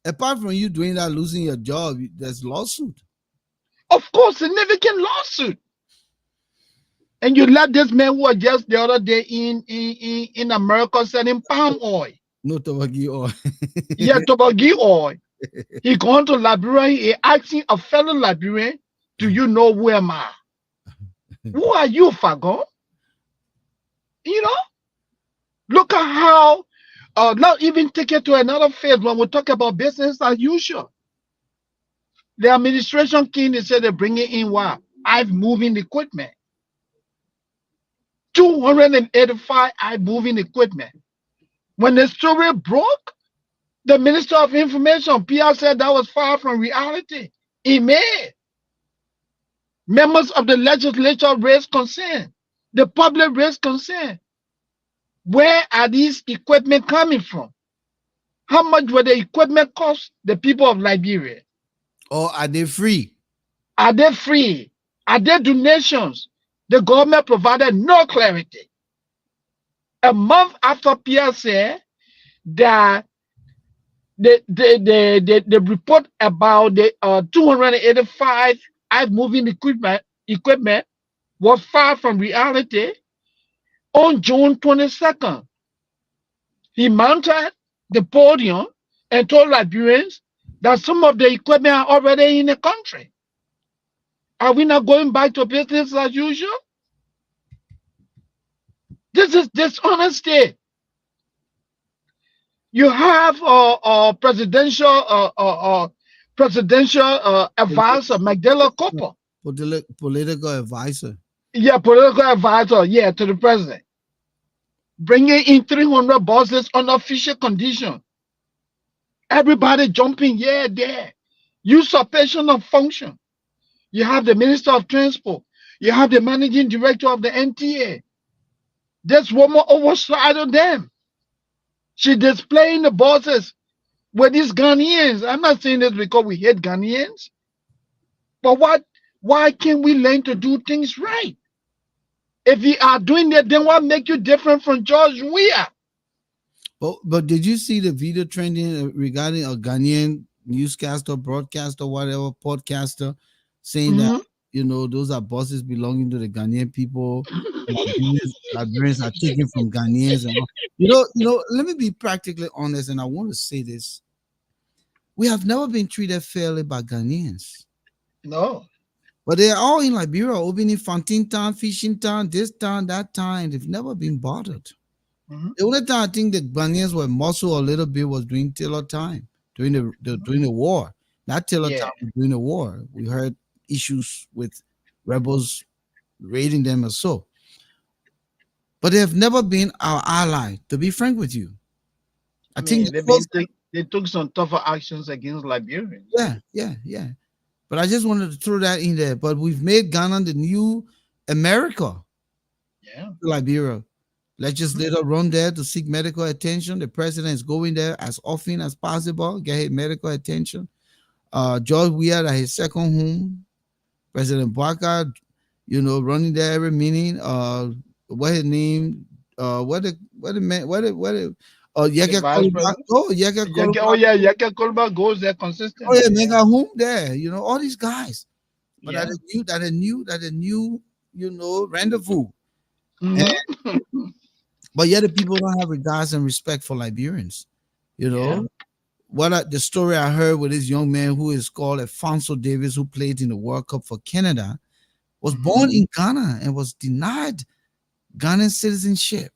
apart from you doing that, losing your job, there's lawsuit. Of course, significant lawsuit. And you let this man who was just the other day in America selling palm oil. No Tobagi or Yeah, tobacco oil. He gone to Liberia. He asking a fellow Liberian, "Do you know who am I? Who are you, Fagon?" You know, look at how. Not even take it to another phase when we talk about business as usual. The administration came. They said they're bringing in what? I've moving equipment. 285 I moving equipment. When the story broke, the Minister of Information, PR, said that was far from reality. He made members of the legislature raised concern. The public raised concern. Where are these equipment coming from? How much will the equipment cost the people of Liberia? or are they free? Are they free? Are they donations? The government provided no clarity. A month after PR said that the report about the 285 I've moving equipment was far from reality. On June 22nd, he mounted the podium and told Liberians that some of the equipment are already in the country. Are we not going back to business as usual? This is dishonesty. You have a presidential advisor, Magdala Copper. Political advisor. Yeah, political advisor, yeah, to the president. Bringing in 300 buses on official condition. Everybody jumping here, there. Usurpation of function. You have the Minister of Transport. You have the Managing Director of the NTA. This woman overshadowed them. She displaying the buses with these Ghanaians. I'm not saying this because we hate Ghanaians, but why can't we learn to do things right? If you are doing that, then what make you different from George Weah? But did you see the video trending regarding a Ghanaian newscaster, broadcaster, whatever, podcaster, saying that Mhm. those are buses belonging to the Ghanaian people. Liberians are taken from Ghanaians, and all. Let me be practically honest, and I want to say this: we have never been treated fairly by Ghanaians. No. But they're all in Liberia, opening Fontaine Town, Fishing Town, this town, that town. They've never been bothered. Mhm. The only time I think the Ghanaians were muscle a little bit was during Taylor time, during the war. Not Taylor Yeah. time, but during the war. We heard issues with rebels raiding them or so. But they have never been our ally, to be frank with you. I I think mean, the first, they took some tougher actions against Liberians. yeah. But I just wanted to throw that in there. But we've made Ghana the new America, Yeah. Liberia. Mhm. Legislator run there to seek medical attention. The president is going there as often as possible, get his medical attention. George Weah at his second home. President Barker, running there every meeting. What his name? What the man? What the The Yaka vice Kolobak. president. Oh, Yaka Oh Kolobak. yeah, Yaka Kolba goes there Oh yeah, consistently. Yeah. mega home there. All these guys. But Yeah. that a new, rendezvous. And, Hmm. but yet the people don't have regards and respect for Liberians. You Yeah. know, the story I heard with this young man who is called Alphonso Davis, who played in the World Cup for Canada, was Hmm. born in Ghana and was denied Ghanaian citizenship.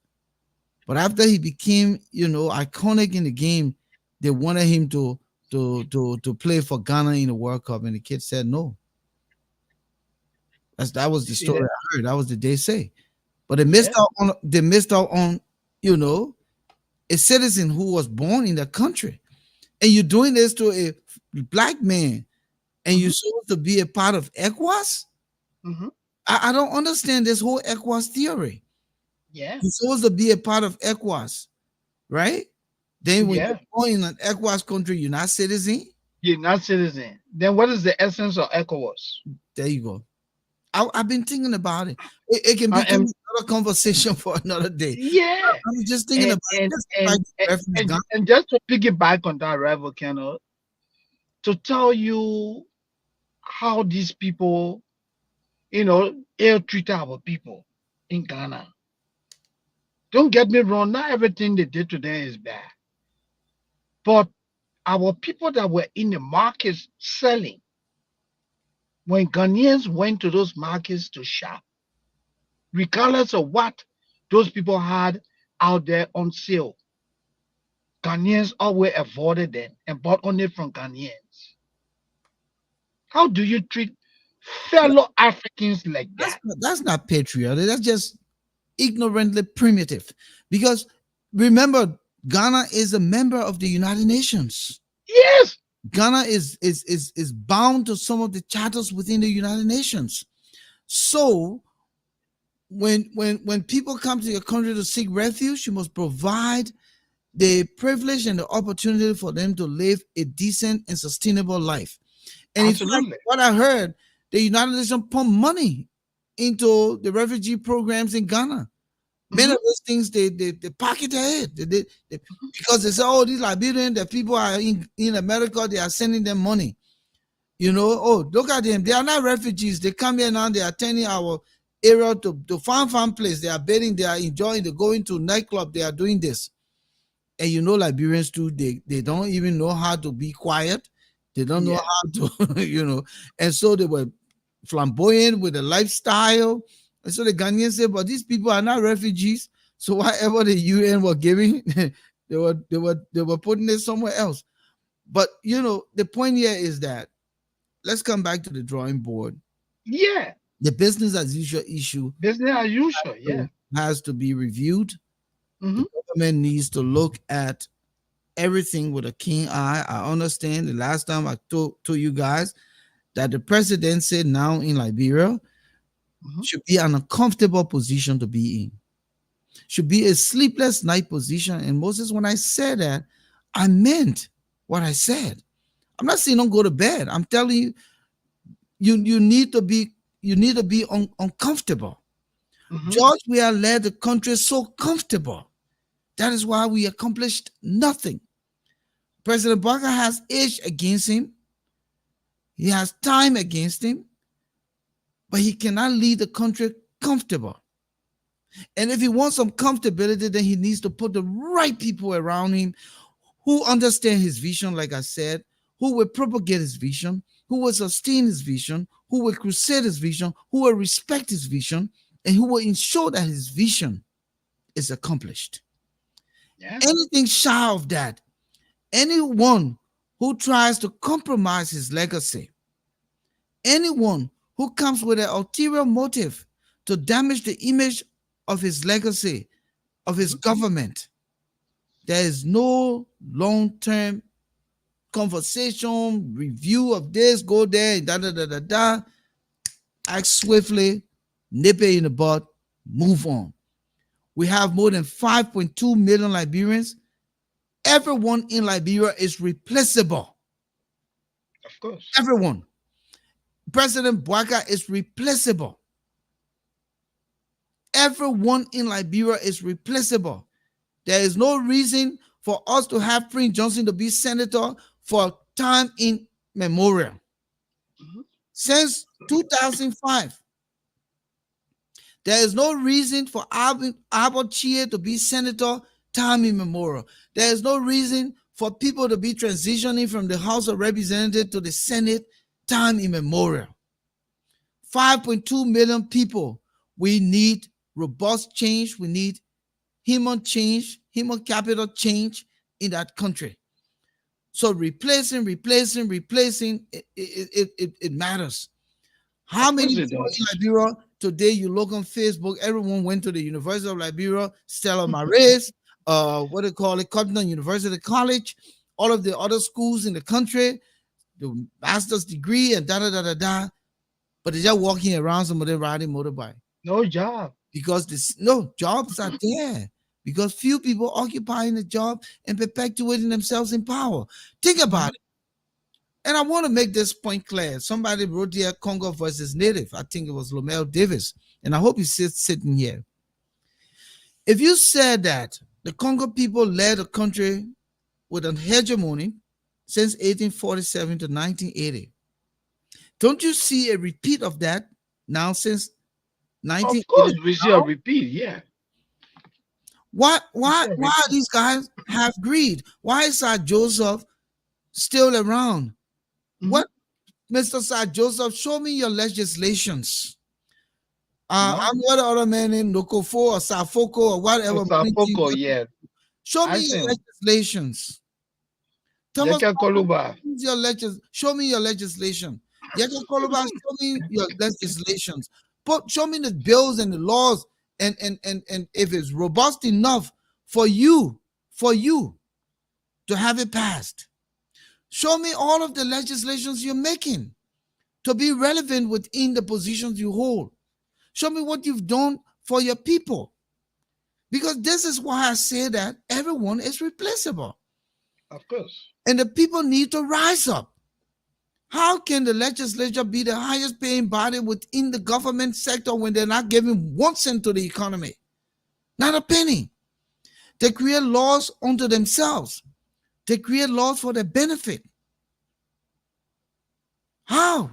But after he became, iconic in the game, they wanted him to play for Ghana in the World Cup, and the kid said no. That was You the see story that? I heard. That was the they say. But Yeah. they missed out on, you know, a citizen who was born in the country. And you're doing this to a black man and you're Mm-hmm. supposed to be a part of ECOWAS. Mm-hmm. I don't understand this whole ECOWAS theory. Yeah. You're supposed to be a part of ECOWAS, right? Then when you're Yeah. born in an ECOWAS country, you're not citizen. You're not citizen. Then what is the essence of ECOWAS? There you go. I've been thinking about it. It can become And another conversation for another day. yeah, I'm just thinking and about it. and Let's go back and to reference and, Ghana. and just to piggyback on that, right, Volcano, to tell you how these people, ill treated our people in Ghana. Don't get me wrong, not everything they did today is bad. But our people that were in the markets selling, when Ghanaians went to those markets to shop, regardless of what those people had out there on sale, Ghanaians always avoided them and bought only from Ghanaians. How do you treat fellow Africans like that? That's not patriotic. That's just ignorantly primitive. Because remember, Ghana is a member of the United Nations. Yes. Ghana is bound to some of the charters within the United Nations. So when people come to your country to seek refuge, you must provide the privilege and the opportunity for them to live a decent and sustainable life. And in fact, Absolutely. what I heard, the United Nations pump money into the refugee programs in Ghana. Many Hmm. of those things they pocket ahead. Because they say, oh, these Liberians, the people are in America, they are sending them money. Oh, look at them. They are not refugees. They come here now, they are turning our area to fun place. They are betting, they are enjoying, they're going to nightclub, they are doing this. And Liberians too, they don't even know how to be quiet. They don't know Yeah. how to, and so they were flamboyant with the lifestyle. And so the Ghanaians said, but these people are not refugees. So whatever the UN were giving, they were putting it somewhere else. But the point here is that let's come back to the drawing board. Yeah. The business as usual issue Business as usual. Yeah. has to be reviewed. The Hmm. government needs to look at everything with a keen eye. I understand the last time I told you guys that the presidency now in Liberia Hmm. should be an uncomfortable position to be in, should be a sleepless night position. And Moses, when I said that, I meant what I said. I'm not saying don't go to bed. I'm telling you, you need to be uncomfortable. Hmm. George, we have led the country so comfortable. That is why we accomplished nothing. President Barker has age against him. He has time against him, but he cannot lead the country comfortable. And if he wants some comfortability, then he needs to put the right people around him who understand his vision, like I said, who will propagate his vision, who will sustain his vision, who will crusade his vision, who will respect his vision, and who will ensure that his vision is accomplished. Yeah. Anything shy of that, anyone who tries to compromise his legacy, anyone who comes with an ulterior motive to damage the image of his legacy, of his Hmm. government, there is no long term conversation, review of this, go there, da da da da da. Act swiftly, nip it in the bud, move on. We have more than 5.2 million Liberians. Everyone in Liberia is replaceable. Of course. Everyone. President Bouaka is replaceable. Everyone in Liberia is replaceable. There is no reason for us to have Prince Johnson to be senator for time in memorial. Hmm. Since 2005, there is no reason for Albert Chia to be senator time immemorial. There is no reason for people to be transitioning from the House of Representatives to the Senate time immemorial. 5.2 million people. We need robust change. We need human change, human capital change in that country. So replacing, it matters. How Of many course it people in does. Liberia today? You look on Facebook, everyone went to the University of Liberia, Stella Maris, what do you call it, Cotton University College, all of the other schools in the country. the master's degree and da da da da da, but they're just walking around, some of them riding motorbike No job. because this no jobs are there because few people occupying the job and perpetuating themselves in power. Think about Mhm. it. And I want to make this point clear. Somebody wrote here Congo versus Native. I think it was Lomel Davis. And I hope he's sitting here. If you said that the Congo people led a country with an hegemony since 1847 to 1980, don't you see a repeat of that now since Of 1980? course, we see a repeat. Yeah, Why we why see a why are repeat. these guys have greed? Why is Sir Joseph still around? Mhm. What Mr. Sir Joseph, show me your legislations. No, I'm what other man named Nokofo or Safoko or whatever. Osafoko. Yeah, Show I me your see. legislations. Thomas, Jeke Koluba. show me your legislation. Yaka Koloba, show me your legislations. Show me the bills and the laws, and if it's robust enough for you to have it passed. Show me all of the legislations you're making to be relevant within the positions you hold. Show me what you've done for your people. Because this is why I say that everyone is replaceable. Of course. And the people need to rise up. How can the legislature be the highest paying body within the government sector when they're not giving 1 cent to the economy? Not a penny. They create laws unto themselves. They create laws for their benefit. How?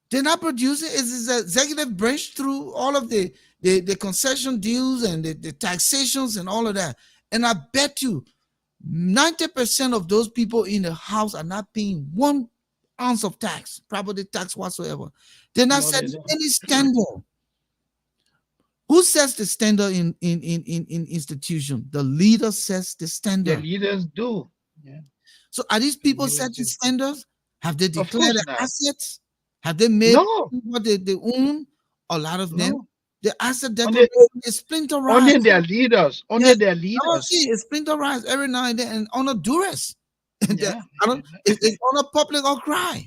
They're not producing. It's the executive branch through all of the concession deals and the taxations and all of that. And I bet you 90% of those people in the house are not paying 1 ounce of tax, property tax whatsoever. They're not No, they setting don't. any standard. Who sets the standard in institution? The leader sets the The standard. leaders do. Yeah, So are these the people leaders setting do. standards? Have they Of declared course their not. assets? Have they made No, what they own? A lot of them. no. The asset Only, declaration is splinterized. only their leaders. Only Yes, their I don't see leaders. it's splinterized every now and then and on a duress. And Yeah, I don't it's on a public outcry.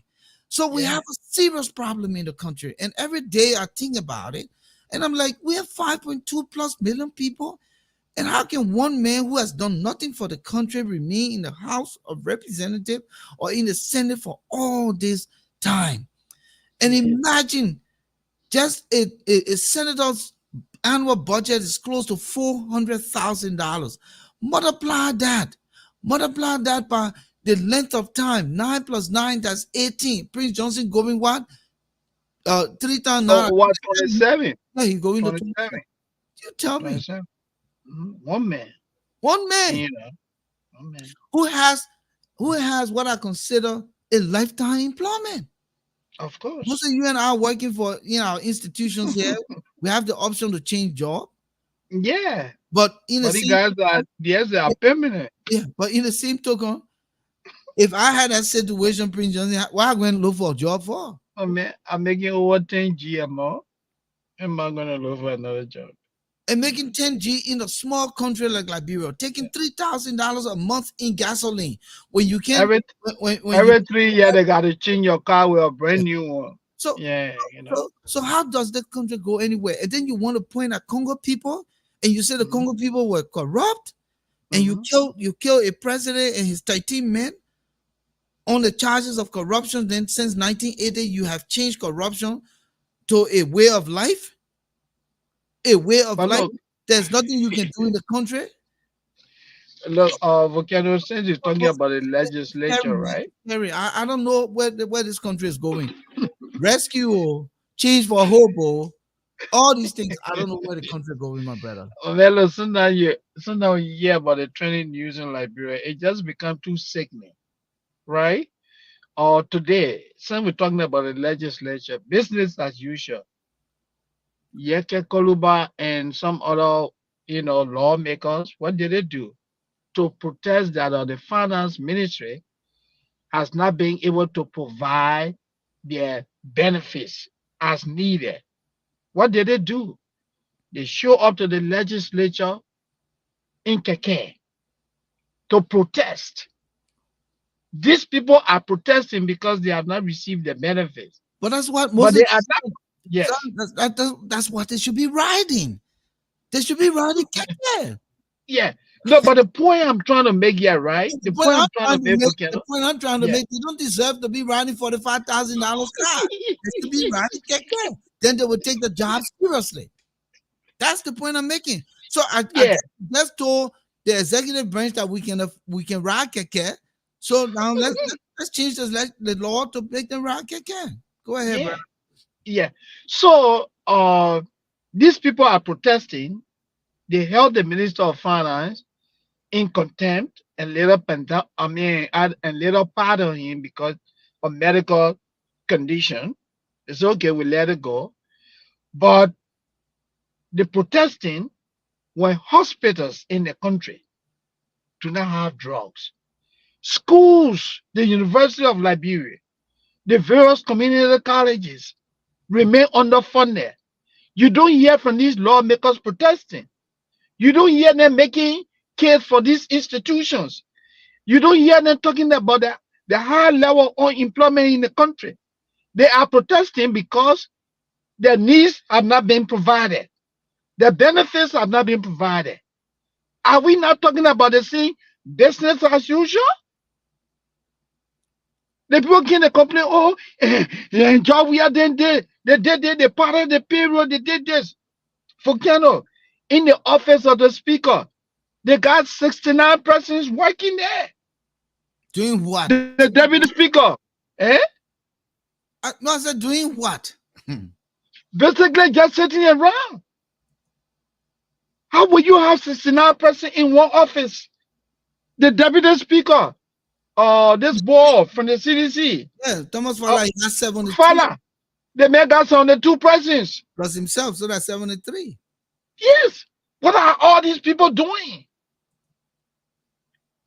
So we yeah. have a serious problem in the country. And every day I think about it, and I'm like, we have 5.2 plus million people. And how can one man who has done nothing for the country remain in the House of Representatives or in the Senate for all this time? And Yeah. imagine just a senator's annual budget is close to $400,000. Multiply that. Multiply that by the length of time. 9 plus 9, that's 18. Prince Johnson going what? 3 times So 9. what? 27. Yeah, he's going to 27. 24. You tell me. 27. One man. One And, man one man. who has what I consider a lifetime employment. Of Most course. of you and I are working for institutions here. We have the option to change job, Yeah. but in the But the same guys are, yes, they are permanent. yeah, but in the same token, if I had that situation, Prince Johnson, why I going to look for a job for? Oh man, I'm making over 10 GMO. Am I gonna look for another job? And making 10G in a small country like Liberia, taking $3,000 a month in gasoline when you can Every when you every 3 years they gotta change your car with a yeah. brand new one. So Yeah, so how does that country go anywhere? And then you want to point at Congo people and you say the Mhm, Congo people were corrupt and mhm. you kill a president and his 13 men on the charges of corruption. Then since 1980, you have changed corruption to a way of life. A way of But life. look, There's nothing you can do in the country. Volcano since you're talking about the Scary, legislature, man. right? Scary. I don't know where this country is going. Rescue or change for hobo. All these things. I don't know where the country is going, my brother. Well, look, sometimes you hear about the trending news in Liberia, it just become too sickening, right? Or today, since we're talking about the legislature, business as usual. Yeke Koluba and some other, lawmakers, what did they do to protest that the finance ministry has not been able to provide their benefits as needed? What did they do? They show up to the legislature in Keke to protest. These people are protesting because they have not received the benefits. But that's what But Moses they are not. said. Son, Yes. that's what they should be riding. They should be riding keke. Yeah. No, but the point I'm trying to make here, right? The The point point I'm I'm trying to trying to make, make, the Volcano. point I'm trying to Yeah. make, they don't deserve to be riding $45,000 car. They should be riding keke. Then they would take the job seriously. That's the point I'm making. So I Yeah. just told the executive branch that we can ride keke. So now let's change the law to make them ride keke. Go ahead, bro. Yeah. Yeah. So these people are protesting. They held the Minister of Finance in contempt and later and later pardon him because of medical condition. It's okay, we let it go. But the protesting when hospitals in the country do not have drugs, schools, the University of Liberia, the various community colleges remain underfunded. You don't hear from these lawmakers protesting. You don't hear them making case for these institutions. You don't hear them talking about the high level of unemployment in the country. They are protesting because their needs have not been provided. Their benefits have not been provided. Are we not talking about the same business as usual? The people can complain, oh, job we are then they parted the payroll, they did this. Volcano, in the office of the speaker, they got 69 persons working there. Doing what? The deputy speaker, eh? No, I said doing what? Basically just sitting around. How will you have 69 persons in one office? The deputy speaker, this boy from the CDC, Yeah, Thomas uh, Fala, he got 73 Fala, they make us on the two persons. plus himself, so that's 73. Yes. What are all these people doing?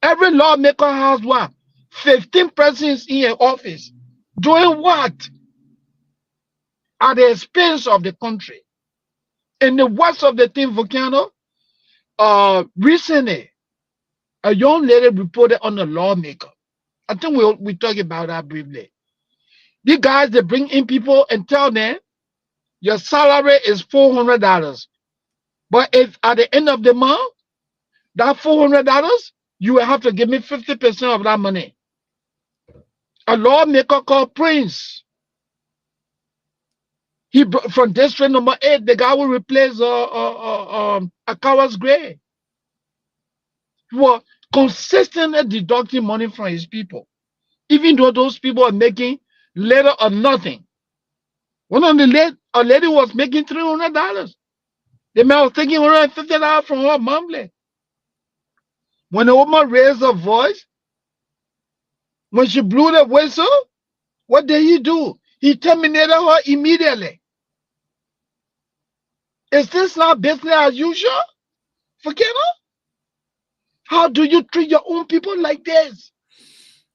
Every lawmaker has what? 15 persons in your office. Doing what? At the expense of the country. In the worst of the thing, Volcano, recently, a young lady reported on a lawmaker. I think we talked about that briefly. These guys, they bring in people and tell them your salary is $400. But if at the end of the month, that $400, you will have to give me 50% of that money. A lawmaker called Prince. From district number 8, the guy will replace Akawa's grade. He was consistently deducting money from his people, even though those people are making little or nothing. One of a lady was making $300. The man was taking $150 from her monthly. When the woman raised her voice, when she blew the whistle, what did he do? He terminated her immediately. Is this not business as usual? Forget her. How do you treat your own people like this?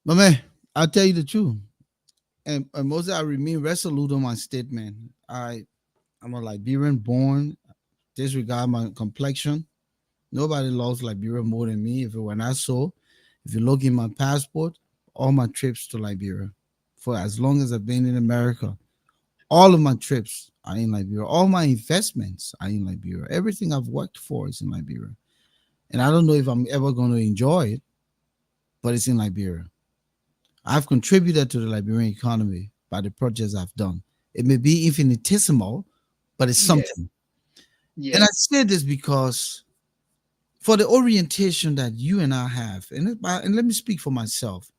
But man, I'll tell you the truth. And Moses, I remain resolute on my statement. I'm a Liberian born, disregard my complexion. Nobody loves Liberia more than me. If it were not so, if you look in my passport, all my trips to Liberia, for as long as I've been in America, all of my trips are in Liberia. All my investments are in Liberia. Everything I've worked for is in Liberia. And I don't know if I'm ever going to enjoy it, but it's in Liberia. I've contributed to the Liberian economy by the projects I've done. It may be infinitesimal, but it's Yeah, something. And yeah, I say this because for the orientation that you and I have, and let me speak for myself,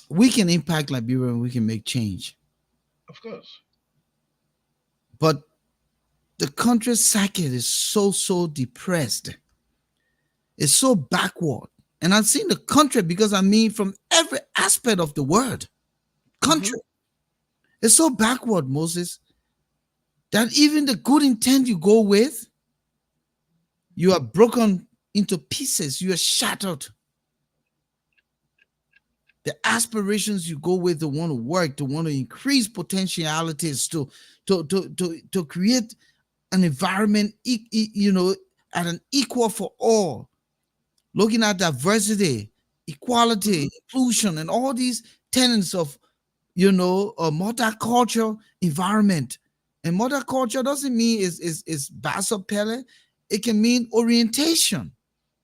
we can impact Liberia and we can make change. of course. But the country's psyche is so depressed. It's so backward. And I've seen the country because I mean from every aspect of the word. Hmm. Country. It's so backward, Moses, that even the good intent you go with, you are broken into pieces. You are shattered. The aspirations you go with to want to work, to want to increase potentialities, to create an environment, at an equal for all. looking at diversity, equality, Hmm. inclusion, and all these tenets of, a multicultural environment. And multicultural doesn't mean is basso pele. It can mean orientation.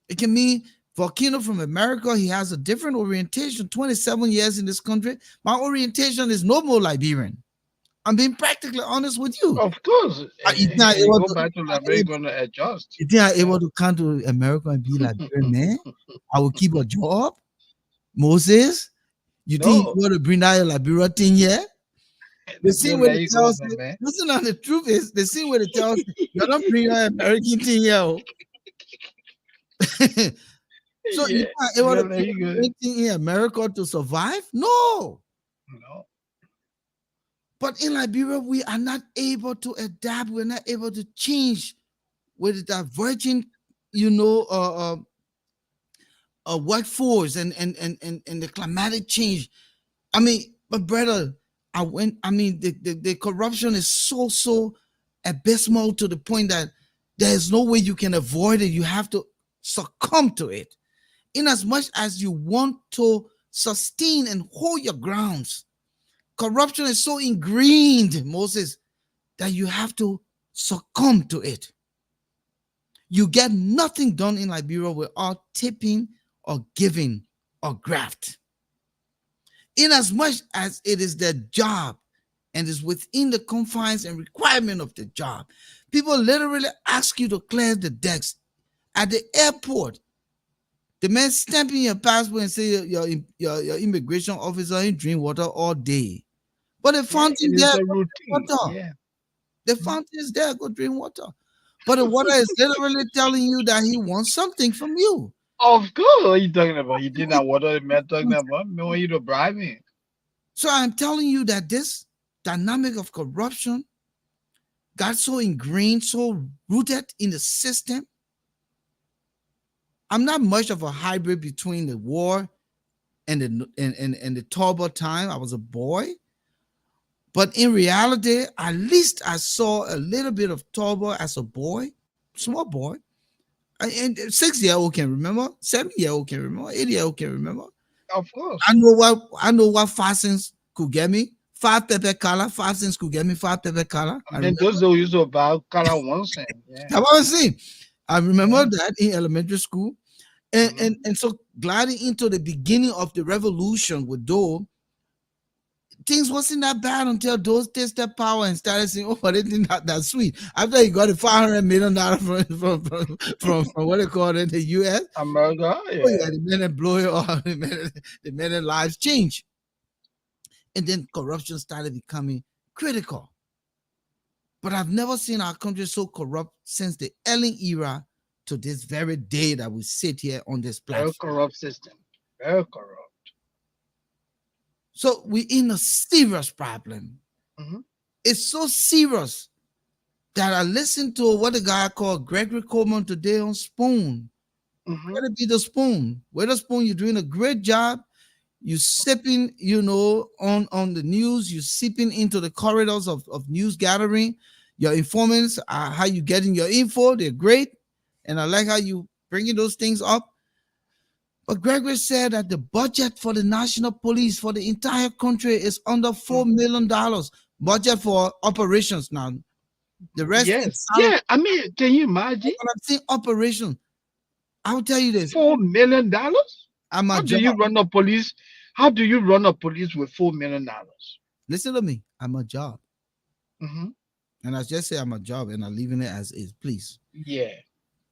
It can mean Volcano from America. He has a different orientation. 27 years in this country. My orientation is no more Liberian. I'm being practically honest with you. Of course, You think I you able go to, back to Liberia, going to adjust. you think I Yeah. able to come to America and be Liberian man? I will keep a job. Moses, you think No, you want to bring out your Liberia thing here? The scene don't where let it you go, tells my you, man. listen, on the truth is the scene where it tells you, you don't bring your American thing here. Oh. So you Yeah, are able to don't let come you go. anything in America to survive? No. No, But in Liberia, we are not able to adapt. We're not able to change with the divergent, you know, uh, uh, workforce and the climatic change. I mean, but brother, I mean, the corruption is so abysmal to the point that there's no way you can avoid it. You have to succumb to it. In as much as you want to sustain and hold your grounds, corruption is so ingrained, Moses, that you have to succumb to it. You get nothing done in Liberia without tipping or giving or graft. In as much as it is their job and is within the confines and requirement of the job, people literally ask you to clear the decks at the airport. The man stamping your passport and say your immigration officer ain't drink water all day. But the yeah, fountain it there, is a go drink routine. water. Yeah. The Mhm. fountain is there, go drink water. But the water is literally telling you that he wants something from you. Of course, what are you talking about? He did not. What are the man talking about? Me want you to bribe me. So I'm telling you that this dynamic of corruption got so ingrained, so rooted in the system. I'm not much of a hybrid between the war and the turbo time. I was a boy. But in reality, at least I saw a little bit of turbo as a boy, small boy. And 6 year old can remember, 7 year old can remember, 8 year old can remember. Of I course. know what I know what fastings could get me. Five pepper color, fastings could get me five pepper color. I And then remember those who used to buy color one cent. Yeah. that was it. I remember Yeah. that in elementary school. And, Hmm. and and so gliding into the beginning of the revolution with Doe, things wasn't that bad until those tasted power and started saying, "Oh, they didn't have that sweet." After he got a $500 million from what they call it, the U.S. America. Oh yeah, Yeah. the minute blow it off, the minute lives change, and then corruption started becoming critical. But I've never seen our country so corrupt since the Ellen era to this very day that we sit here on this Very platform. corrupt system. Very corrupt. So we're in a serious problem. Hmm. It's so serious that I listened to what a guy called Gregory Coleman today on Spoon. Hmm. Let it be the Spoon. Where the Spoon, you're doing a great job. You sipping, on the news. You sipping into the corridors of news gathering. Your informants, how you getting your info. They're great, and I like how you bringing those things up. But Gregory said that the budget for the national police for the entire country is under $4 million budget for operations now. The rest is Yes. salary. Yeah. I mean, can you imagine? When I'm saying operation, I'll tell you this. $4 million? I'm a How do job. you run a police? How do you run a police with $4 million? Listen to me. I'm a job. Hmm. And I just say I'm a job and I'm leaving it as is, please. Yeah.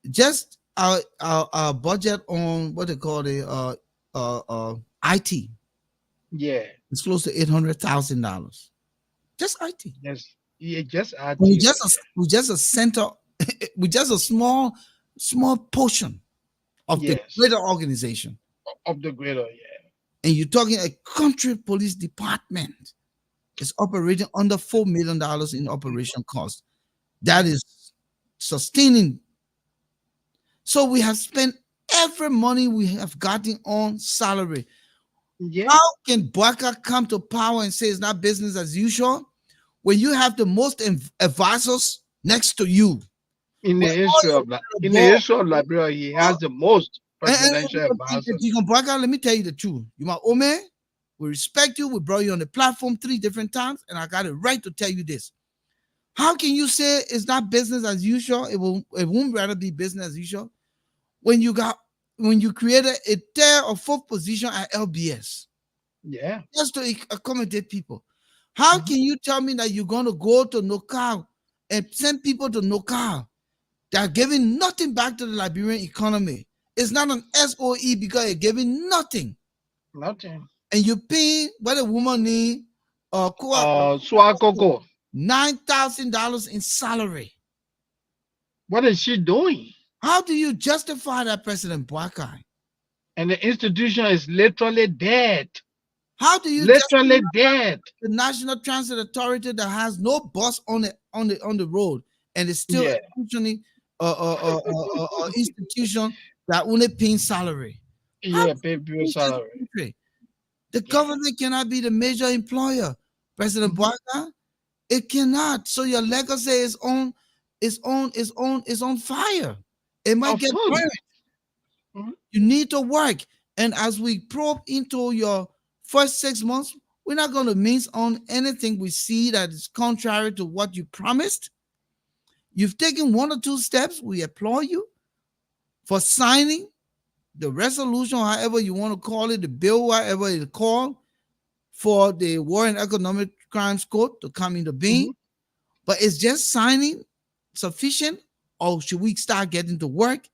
Just our budget on what they call the IT Yeah. is close to $800,000. Just IT. Yes. Yeah. Just We IT. just a, we just a center, we just a small portion of the Yes. greater organization. Of the greater. Yeah. And you're talking a country police department is operating under $4 million in operation cost. That Hmm. is sustaining. So we have spent every money we have gotten on salary. Yeah. How can Baka come to power and say it's not business as usual when you have the most advisors next to you? In When the all history your of little in the ball, history of Liberia, he has the most. presidential advisor. Deacon Braga, let me tell you the truth. You my old man. We respect you. We brought you on the platform 3 different times, and I got it right to tell you this. How can you say it's not business as usual? It won't rather be business as usual when you created a third or fourth position at LBS Yeah. just to accommodate people. How Mhm. can you tell me that you're going to go to Nokal and send people to Nokal that are giving nothing back to the Liberian economy? It's not an SOE because you're giving nothing. Nothing. And you pay what a woman need Swakoko. $9,000 in salary. What is she doing? How do you justify that, President Boakai? And the institution is literally dead. How do you Literally justify dead. the National Transit Authority that has no bus on the road and is still a Yeah. functioning institution that only pays salary? How Yeah. do Pay you bill change this salary. country? The Yeah. government cannot be the major employer, President Mhm. Boakai. It cannot. So your legacy is on fire. It might Of get course. burned. Mhm. You need to work. And as we probe into your first 6 months, we're not going to miss on anything we see that is contrary to what you promised. You've taken 1 or 2 steps. We applaud you for signing the resolution, however you want to call it, the bill, whatever it's called, for the War and Economic Crimes Court to come into being. Mhm. But is just signing sufficient, or should we start getting to work,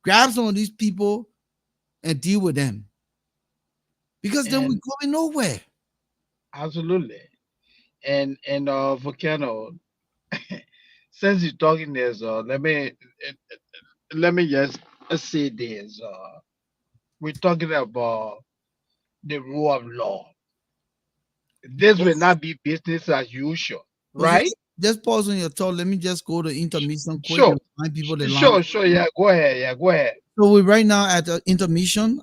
grab some of these people, and deal with them? Because then we're And going nowhere. absolutely. And Volcano. Since you're talking this, let me just say this. We're talking about the rule of law. This will not be business as usual, Okay, right? just pause on your thought. Let me just go to intermission quick Sure, and remind people the line. sure. Yeah, go ahead. Yeah, go ahead. So we're right now at intermission.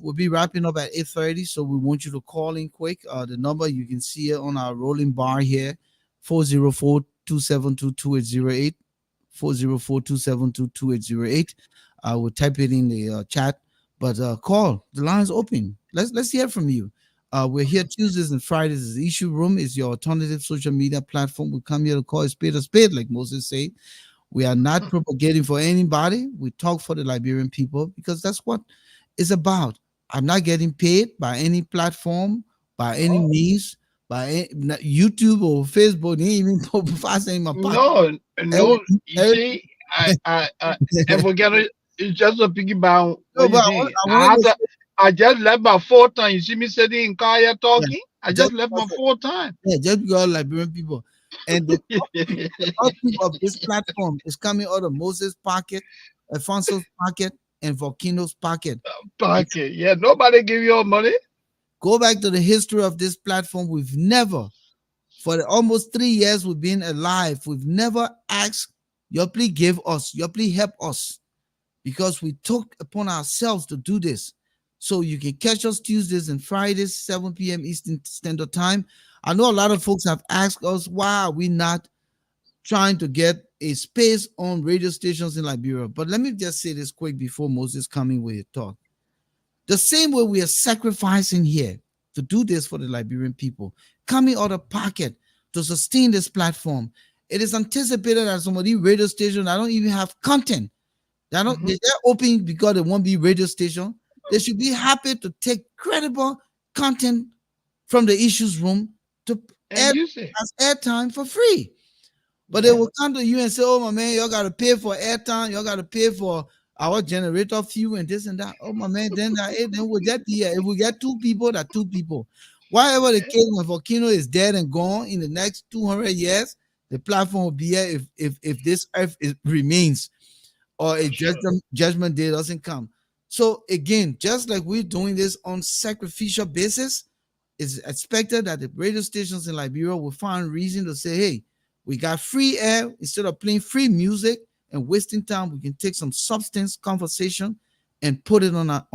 We'll be wrapping up at 8:30. So we want you to call in quick. The number you can see it on our rolling bar here, 404-272-2808. 404-272-2808. I will type it in the chat. But call. The line's open. Let's hear from you. We're here Tuesdays and Fridays. The Issue Room is your alternative social media platform. We come here to call a spade, like Moses said. We are not propagating for anybody. We talk for the Liberian people because that's what it's about. I'm not getting paid by any platform, by any No, means, YouTube or Facebook. They ain't even put in my pocket. no. You see, and forget it. It's just a piggyback. No, What you but see? I wanted to say, I just left my 4 times. You see me sitting in car here yeah, talking. I just just left my because, 4 times. just because Liberian people. And the upkeep of this platform is coming out of Moses' pocket, Alphonso's pocket, and Volcano's pocket. Pocket. Yeah, nobody give you your money. Go back to the history of this platform. We've never, for the almost 3 years we've been alive, we've never asked, you please give us, you please help us, because we took upon ourselves to do this. So you can catch us Tuesdays and Fridays, 7 p.m. Eastern Standard Time. I know a lot of folks have asked us, why are we not trying to get a space on radio stations in Liberia? But let me just say this quick before Moses coming with a talk. The same way we are sacrificing here to do this for the Liberian people, coming out of pocket to sustain this platform. It is anticipated that some of these radio stations that don't even have content. Mhm. They're open because they won't be radio station. They should be happy to take credible content from the issues room to And air you say, as airtime for free. But they yeah, will come to you and say, "Oh my man, y'all gotta pay for airtime, y'all gotta pay for our generator fuel and this and that." Oh my man, then we'll get here. If we get two people, that two people. Whatever the yeah, case, when Volcano is dead and gone in the next 200 years, the platform will be here if this earth remains, or a for sure. judgment day doesn't come. So again, just like we're doing this on sacrificial basis, it's expected that the radio stations in Liberia will find reason to say, hey, we got free air. Instead of playing free music and wasting time, we can take some substance conversation and put it on our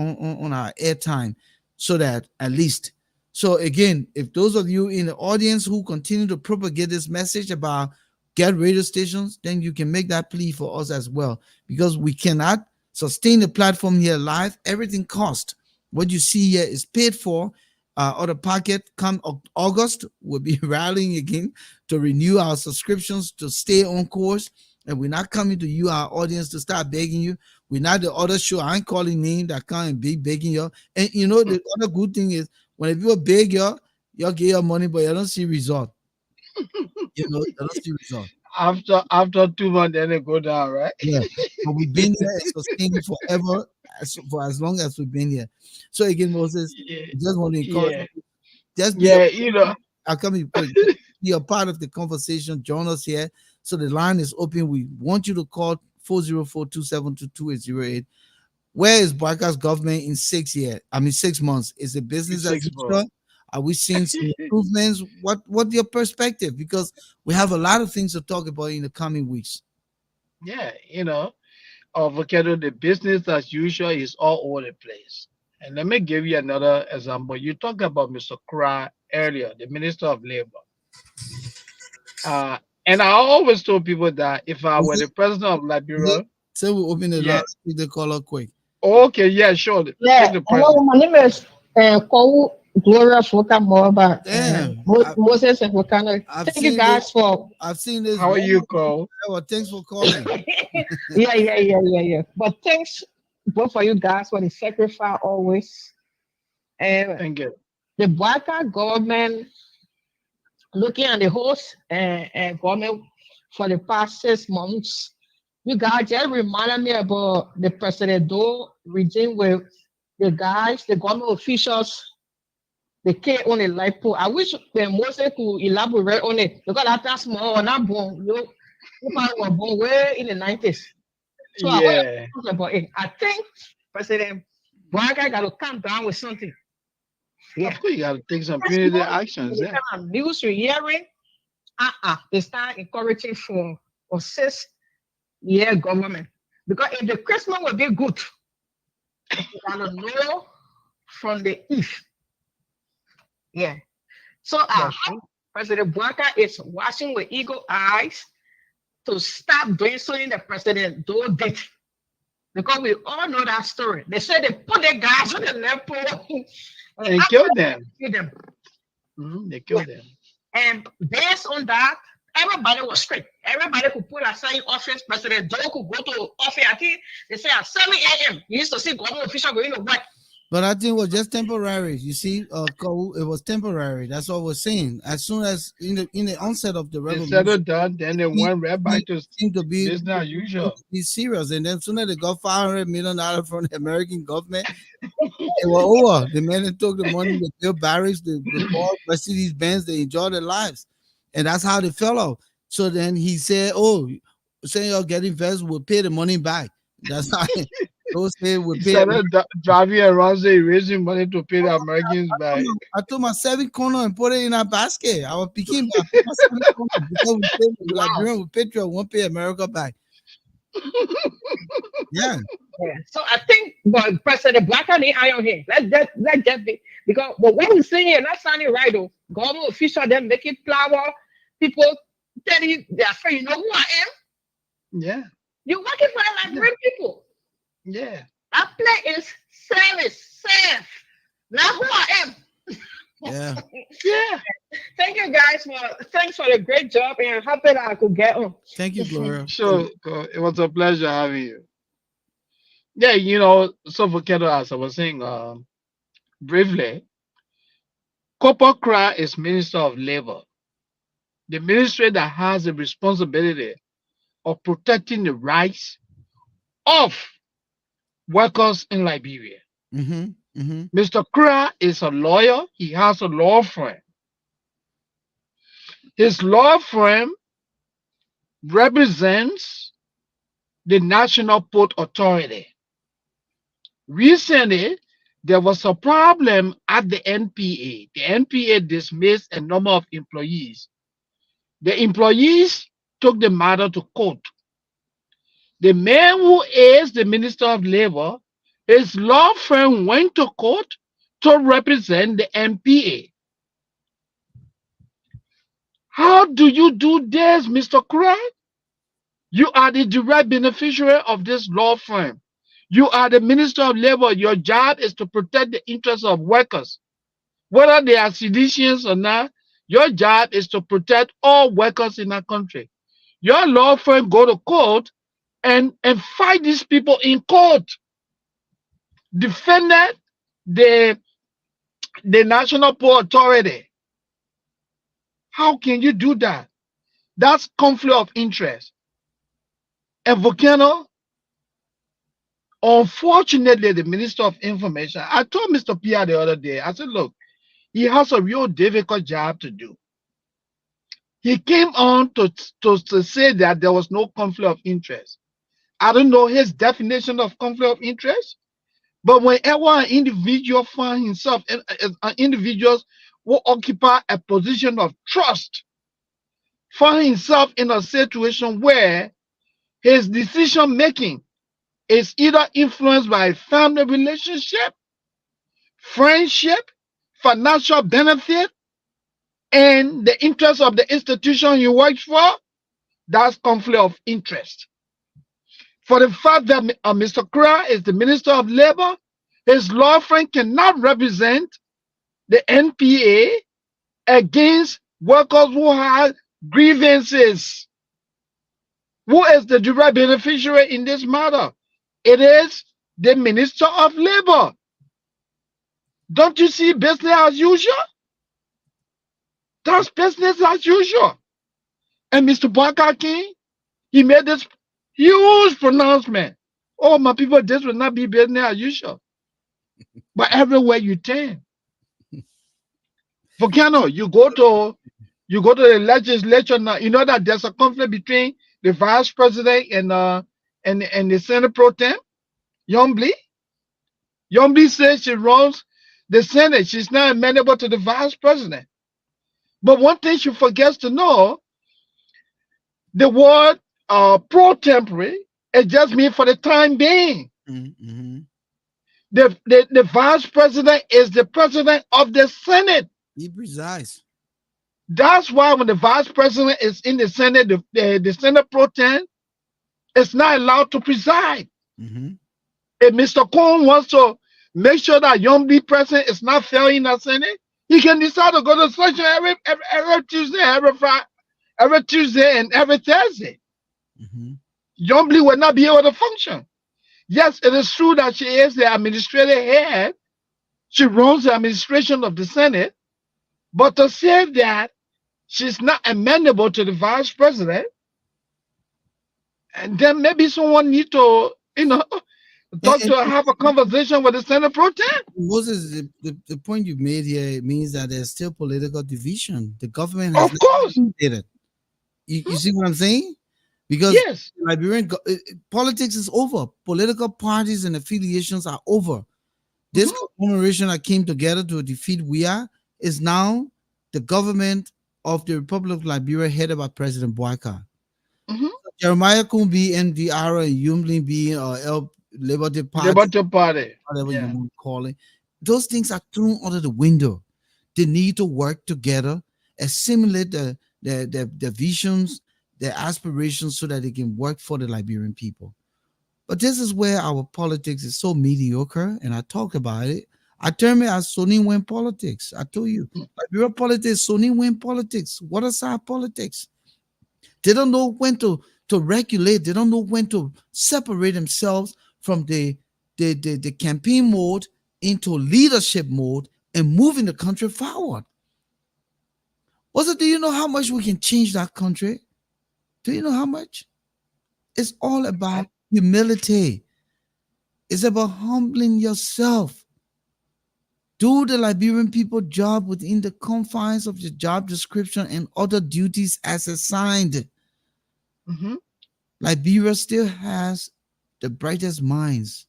airtime, so that at least. So again, if those of you in the audience who continue to propagate this message about get radio stations, then you can make that plea for us as well, because we cannot sustain the platform here live. Everything cost. What you see here is paid for. Other pocket come August, we'll be rallying again to renew our subscriptions to stay on course. And we're not coming to you, our audience, to start begging you. We're not the other show. I ain't calling name that come and be begging you. And you know, the other good thing is when people beg you, you get your money, but you don't see result. You know, you don't see result. After 2 months, then they go down, right? Yeah. But we've been here and sustained forever, for as long as we've been here. So again, Moses, Yeah, we just want to encourage yeah, you, just be a yeah. You know, I'll come in quick. Be a part of the conversation. Join us here. So the line is open. We want you to call 404-272-2808. Where is Barca's government in 6 years? I mean 6 months. Is it business it's as 6 months. usual? Are we seeing some improvements? What your perspective? Because we have a lot of things to talk about in the coming weeks. Yeah, avocado, the business as usual is all over the place. And let me give you another example. You talked about Mr. Kra earlier, the Minister of Labor. Uh, and I always told people that if I Is were it, the president of is it? Liberia, So we open the line. yeah, Take the caller quick. okay, yeah, sure, take Yeah, the hello, president. my name is Kowu Gloria Fokamorba and Damn. Moses and Volcano. I've Thank you seen this. guys for I've seen this How are one. you, Cole? Well, thanks for calling. yeah. But thanks both for you guys for the sacrifice always. And Thank you. the Baka government looking at the host and government for the past 6 months. You guys just reminded me about the President Do regime with the guys, the government officials. The K on the light pole. I wish Moses could elaborate on it because that's small or not born. You probably were born way in the 90s. So I want Yeah, to talk about it. I think President Braga got to come down with something. of Yeah. course you got to take some That's punitive more actions. the Yeah, kind of news you're hearing. They start encouraging for 6 year government. Because if the Christmas will be good, you gotta know from the east. Yeah. So I that's hope true. President Braga is watching with eagle eyes to stop doing something the president do did. Because we all know that story. They said they put their guys on the left pole and And after kill them. they them. They Yeah. kill them. And based on that, everybody was straight. Everybody could put aside office. President Joe could go to office. I think they say at 7 a.m. You used to see government official going to work. But I think it was just temporary. You see, Cole, it was temporary. That's what we're saying. As soon as in the onset of the They revolution, settled down, then they he, went right he back to seemed to business as usual. be serious. And then soon as they got $500 million from the American government, they were over. The men that took the money, they built barracks, they bought Mercedes Benz, they enjoyed their lives. And that's how they fell off. So then he said, "Oh, saying you're getting vest, we'll pay the money back." That's how those say we'll He pay the started driving around, say, raising money to pay the Americans back. I took my 7 corner and put it in a basket. I was picking I put my 7 corner because we pay the Wow. Liberian with Patriot won't pay America back. Yeah. Yeah. So I think, but President Blacker didn't iron him. Let that be because but what he's saying here, not sounding right though. Government official then make it flower. People tell you they're afraid. You know who I am? Yeah, You're working for the yeah, Liberian people. yeah. That play is service, serve. Not who I am. Yeah. Yeah. Thank you guys for thanks for the great job and happy that I could get on. Thank you, Gloria. Sure. It was a pleasure having you. Yeah, so for Keto, as I was saying briefly, Copper Cry is Minister of Labor, the ministry that has the responsibility of protecting the rights of workers in Liberia. Mm-hmm. Mm-hmm. Mr. Kra is a lawyer. He has a law firm. His law firm represents the National Port Authority. Recently, there was a problem at the NPA. The NPA dismissed a number of employees. The employees took the matter to court. The man who is the Minister of Labor, his law firm went to court to represent the NPA. How do you do this, Mr. Craig? You are the direct beneficiary of this law firm. You are the Minister of Labor. Your job is to protect the interests of workers. Whether they are citizens or not, your job is to protect all workers in our country. Your law firm go to court and fight these people in court, defended the the National Port Authority. How can you do that? That's conflict of interest. And Volcano, unfortunately, the Minister of Information, I told Mr. Pierre the other day, I said, look, he has a real difficult job to do. He came on to say that there was no conflict of interest. I don't know his definition of conflict of interest, but whenever an individual finds himself, individuals who occupy a position of trust, find himself in a situation where his decision making is either influenced by family relationship, friendship, financial benefit, and the interest of the institution he works for, that's conflict of interest. For the fact that Mr. Kra is the Minister of Labor, his law firm cannot represent the NPA against workers who have grievances. Who is the direct beneficiary in this matter? It is the Minister of Labor. Don't you see business as usual? That's business as usual. And Mr. Barker King, he made this huge pronouncement. Oh, my people, this will not be business as usual. But everywhere you turn, Volcano, you go to the legislature now. You know that there's a conflict between the vice president and the Senate pro tem, Yombly. Yombly says she runs the Senate. She's not amenable to the vice president. But one thing she forgets to know, the word pro tempore, it just means for the time being. Mm-hmm. The vice president is the president of the Senate. He presides. That's why when the vice president is in the Senate, the Senate pro tem is not allowed to preside. Mm-hmm. If Mr. Cohen wants to make sure that Young B president is not failing in the Senate, he can decide to go to session every Tuesday, every Friday, every Tuesday, and every Thursday. Mm-hmm. Young B will not be able to function. Yes, it is true that she is the administrative head. She runs the administration of the Senate. But to say that she's not amenable to the vice president, and then maybe someone need to, talk And to her, have a conversation with the Senate pro tem. Moses, the point you made here means that there's still political division. The government has Of course. not did it. You see what I'm saying? Because Yes. politics is over. Political parties and affiliations are over. This Mhm. conglomeration that came together to defeat WIA is now the government of the Republic of Liberia headed by President Boyka. Mhm. Jeremiah Kumbi, MDR, and Yumlin B, Liberty Party, Liberty Party. whatever you Yeah. want to call it, those things are thrown out of the window. They need to work together, assimilate the visions, their aspirations, so that they can work for the Liberian people. But this is where our politics is so mediocre, and I talk about it. I term it as Sonny win politics. I told you, Liberia politics, Sonny win politics. What is our politics? They don't know when to regulate. They don't know when to separate themselves from the campaign mode into leadership mode and moving the country forward. Also, do you know how much we can change that country? Do you know how much? It's all about humility. It's about humbling yourself. Do the Liberian people job within the confines of your job description and other duties as assigned. Mhm. Liberia still has the brightest minds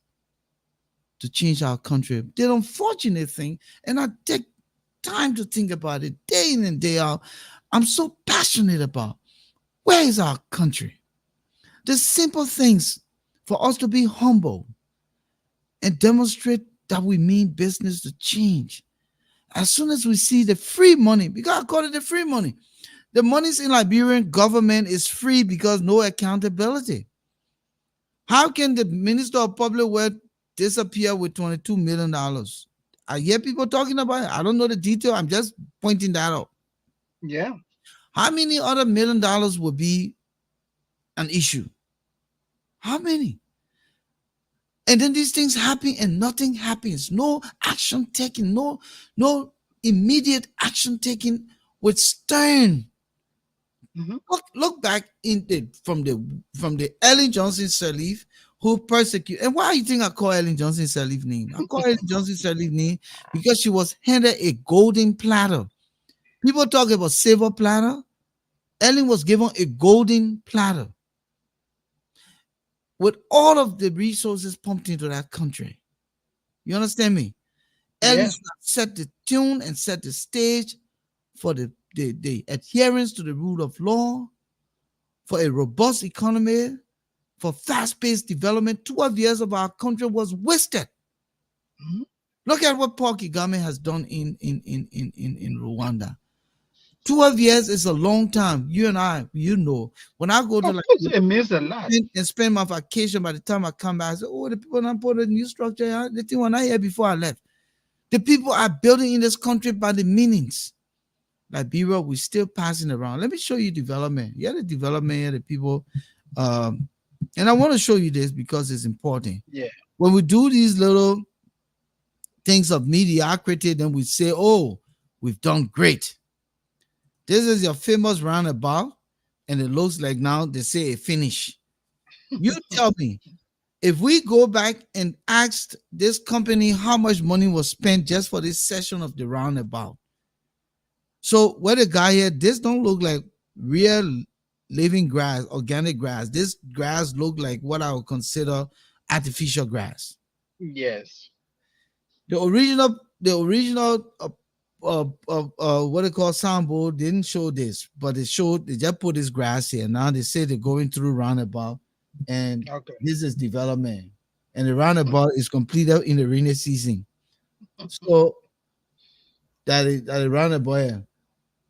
to change our country. The unfortunate thing, and I take time to think about it day in and day out, I'm so passionate about where is our country? The simple things for us to be humble and demonstrate that we mean business to change. As soon as we see the free money, because I call it the free money, the monies in Liberian government is free because no accountability. How can the Minister of Public Works disappear with $22 million? I hear people talking about it. I don't know the detail. I'm just pointing that out. Yeah. How many other $1 million would be an issue? How many? And then these things happen and nothing happens. No action taken. No immediate action taken with stern. Hmm. Look back in from the Ellen Johnson Sirleaf who persecuted. And why do you think I call Ellen Johnson Sirleaf name? I call Ellen Johnson Sirleaf name because she was handed a golden platter. People talk about silver platter. Ellen was given a golden platter with all of the resources pumped into that country. You understand me? Ellen Yeah. set the tune and set the stage for the adherence to the rule of law, for a robust economy, for fast-paced development. 12 years of our country was wasted. Hmm. Look at what Paul Kagame has done in Rwanda. 12 years is a long time. You and I, when I go to Of like course, it means a lot. and spend my vacation, by the time I come back, I say, oh, the people not put a new structure. The thing when I here before I left. The people are building in this country by the meanings. Like B-Roll, we're still passing around. Let me show you development. Yeah, the development here, the people. And I want to show you this because it's important. Yeah. When we do these little things of mediocrity, then we say, oh, we've done great. This is your famous roundabout, and it looks like now they say a finish. You tell me, if we go back and ask this company how much money was spent just for this session of the roundabout. So where the guy here, this don't look like real living grass, organic grass. This grass look like what I would consider artificial grass. Yes. The original what they call soundboard didn't show this, but they just put this grass here. Now they say they're going through roundabout, and Okay. this is development, and the roundabout is completed in the rainy season. So that is roundabout here.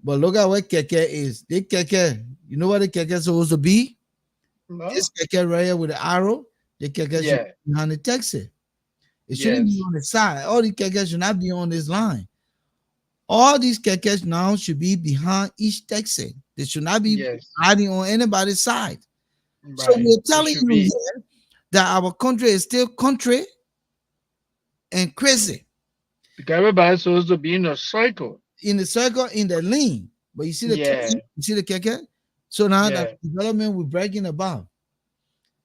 But look at what keke is. The keke, you know what the keke is supposed to be? No. This keke right here with the arrow, the keke should Yeah. be behind the taxi. It shouldn't be Yes. on the side. All the kekes should not be on this line. All these kekes now should be behind each taxi. They should not be Yes. riding on anybody's side. So Right. we're It telling should you be. here that our country is still country and crazy Because everybody's supposed to be in a cycle. in the circle in the lane. But you see the Yeah. keke? You see the keke? So now that Yeah. development we're breaking about.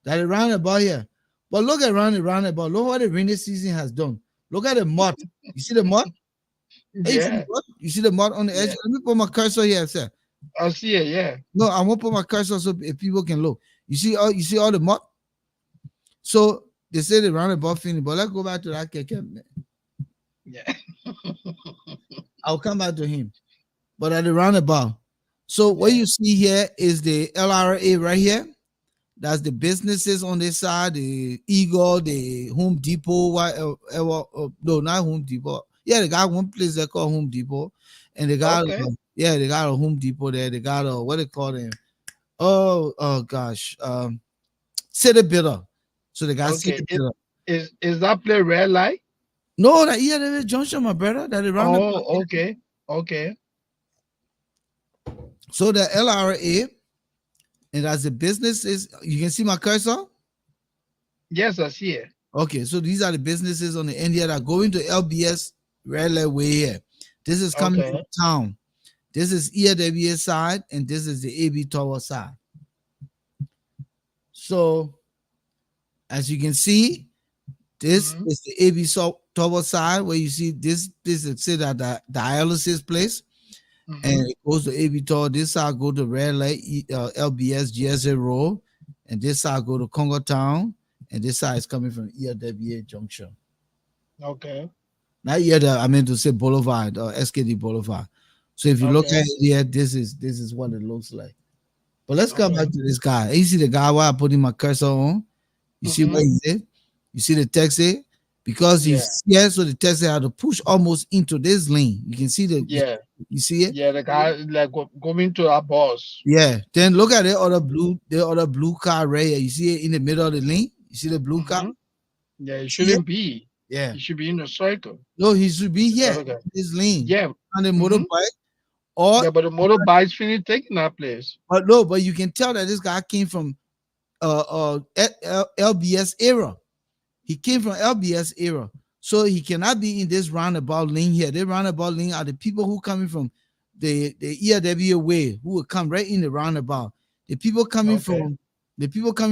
That is roundabout here. But look at roundabout. Look what the rainy season has done. Look at the mud. You see the mud? Hey, you see the Yeah. mud? You see the mud on the edge? Yeah. Let me put my cursor here, sir. I see it. Yeah. No, I won't put my cursor so if people can look. You see all the mud? So they say the roundabout finish, but let's go back to that keke. Yeah. I'll come back to him. But at the roundabout. So what Yeah. you see here is the LRA right here. That's the businesses on this side, the Eagle, the Home Depot, no, not Home Depot. Yeah, they got one place they call Home Depot, and they got Okay. they got a Home Depot there. They got a what they call them? Oh gosh, City Builder. So they got City Okay. Builder. Is that play red light? No, that yeah, that is Junction, my brother. That is roundabout. Oh, okay. Okay. So the LRA, and as the businesses, you can see my cursor. Yes, I see it. Okay, so these are the businesses on the end here that go into LBS Red Light Way here. This is coming from Okay. town. This is EWA side, and this is the AB Tower side. So, as you can see, this Mhm. is the AB Tower side where you see this is say that the dialysis place, Mhm. and it goes to AB Tower. This side go to Red Light, LBS GSA Road, and this side go to Congo Town, and this side is coming from EWA Junction. Okay. Not yet. I meant to say Boulevard or SKD Boulevard. So if you look at Okay. it here, this is what it looks like. But let's come Okay. back to this guy. You see the guy where I putting my cursor on? You see what Mhm. he did? You see the taxi? Because Yeah. he's here, so the taxi had to push almost into this lane. You can see Yeah. you see it? Yeah. The guy like going to our boss. Yeah. Then look at the other blue car right here. You see it in the middle of the lane? You see the blue car? Mm-hmm. Yeah, it See it? shouldn't be. Yeah. It should be in a circle. No, he should be here Okay. in this lane Yeah. on the Mm-hmm. motorbike. Or Yeah, but the motorbike's finished taking that place. but no, but you can tell that this guy came from LBS era. He came from LBS era. So he cannot be in this roundabout lane here. The roundabout lane are the people who coming from the ERW way who will come right in the roundabout. The people coming Okay.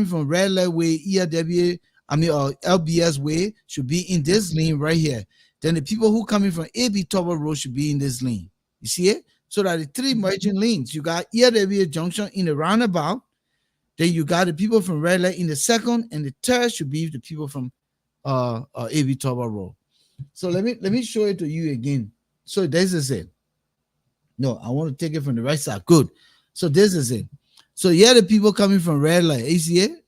from red light way, ERW, LBS way should be in this lane right here. Then the people who coming from AB Tower Road should be in this lane. You see it? So that the three merging lanes, you got ERW junction in the roundabout. Then you got the people from red light in the second, and the third should be the people from AB Tower Road. So let me show it to you again. So this is it. No, I want to take it from the right side. Good. So this is it. So yeah, the people coming from red light, you see it?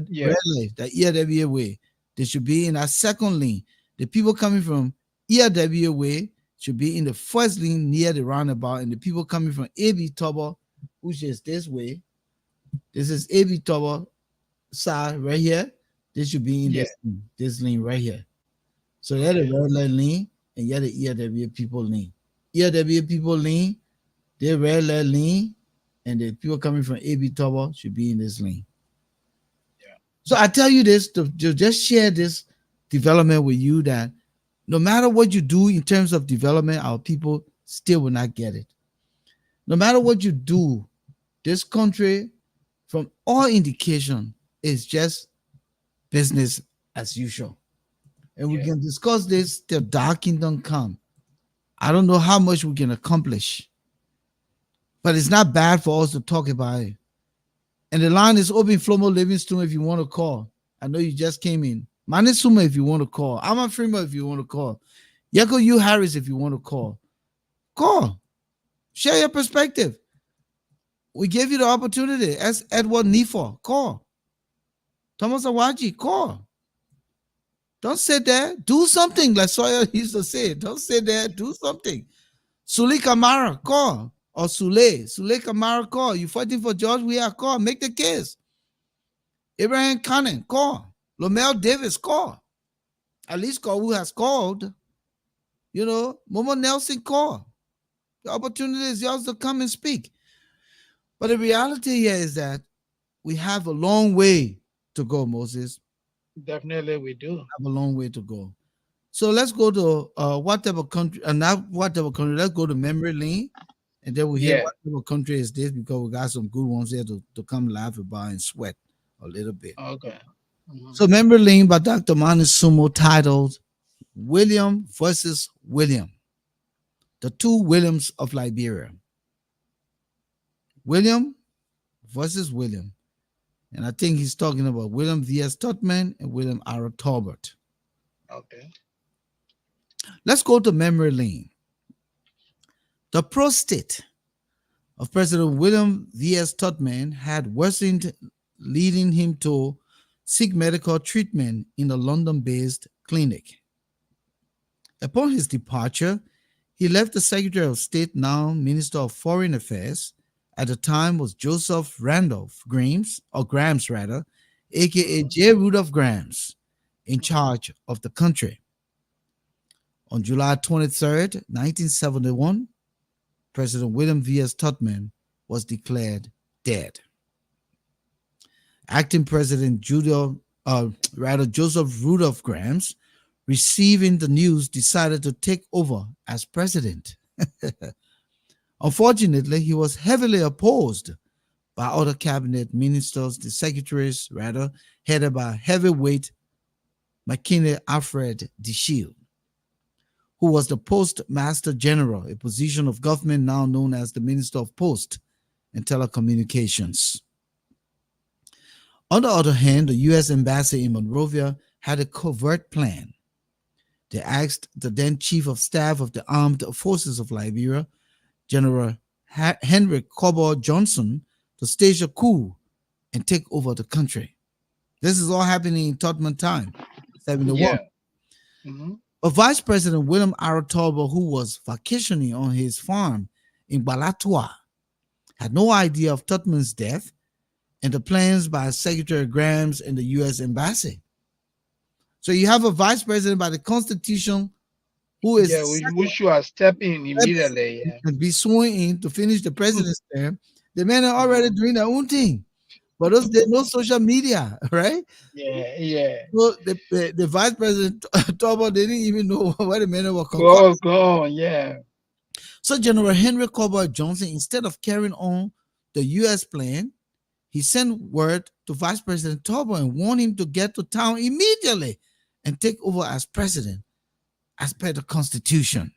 Yeah. Red light, the ERW way, they should be in that second lane. The people coming from ERW way should be in the first lane near the roundabout, and the people coming from AB Tower, which is this way, this is AB Tower side right here. This should be in Yeah. this lane right here. So yeah, the Okay. red light lane and yeah, the ERW people lane. ERW people lane, the red light lane, and the people coming from AB Tower should be in this lane. Yeah. So I tell you this to just share this development with you that no matter what you do in terms of development, our people still will not get it. No matter what you do, this country, from all indication, is just business as usual. And we Yeah. can discuss this till dark kingdom come. I don't know how much we can accomplish, but it's not bad for us to talk about it. And the line is open, Flomo Livingstone, if you want to call. I know you just came in. Manisuma, if you want to call. Ama Frima, if you want to call. Yeko U Harris, if you want to call. Call. Share your perspective. We gave you the opportunity. As Edward Nifor, call. Thomas Awaji, call. Don't sit there. Do something, like Sawyer used to say. Don't sit there. Do something. Sule Kamara, call. Or Sule Kamara, call. You fighting for George Weah, call. Make the case. Abraham Cannon, call. Lomel Davis, call. At least call who has called. Momo Nelson, call. The opportunity is yours to come and speak. But the reality here is that we have a long way to go, Moses. Definitely we do. Have a long way to go. So let's go to whatever country, not whatever country. Let's go to memory lane, and then we hear Yeah. whatever country is this because we got some good ones here to come laugh about and sweat a little bit. Okay. Mhm. So memory lane by Dr. Manis Sumo titled William versus William, the two Williams of Liberia. William versus William. And I think he's talking about William V.S. Tubman and William R. Talbot. Okay. Let's go to memory lane. The prostate of President William V.S. Tubman had worsened, leading him to seek medical treatment in a London-based clinic. Upon his departure, he left the Secretary of State, now Minister of Foreign Affairs, at the time was Joseph Randolph Grams, aka J. Rudolph Grams, in charge of the country. On July 23rd, 1971, President William V.S. Tubman was declared dead. Acting President Joseph Rudolph Grams, receiving the news, decided to take over as president. Unfortunately, he was heavily opposed by other cabinet ministers, the secretaries, headed by heavyweight McKinney Alfred De Shield, who was the Postmaster General, a position of government now known as the Minister of Post and Telecommunications. On the other hand, the U.S. Embassy in Monrovia had a covert plan. They asked the then Chief of Staff of the Armed Forces of Liberia, General Henry Cobo Johnson, to stage a coup and take over the country. This is all happening in Tubman time, 71. Yeah. Mhm. But Vice President William R. Talbot, who was vacationing on his farm in Balatua, had no idea of Tubman's death and the plans by Secretary Grams and the U.S. Embassy. So you have a vice president by the Constitution who is Yeah, we should step in immediately. Yeah. and be sworn in to finish the president's term. The men are already doing their own thing, but there's no social media, right? Yeah, yeah. So the vice president Tobo didn't even know what the men were Go, concocting. go, yeah. So General Henry Corbett Johnson, instead of carrying on the U.S. plan, he sent word to Vice President Tobo and warned him to get to town immediately and take over as president, as per the Constitution.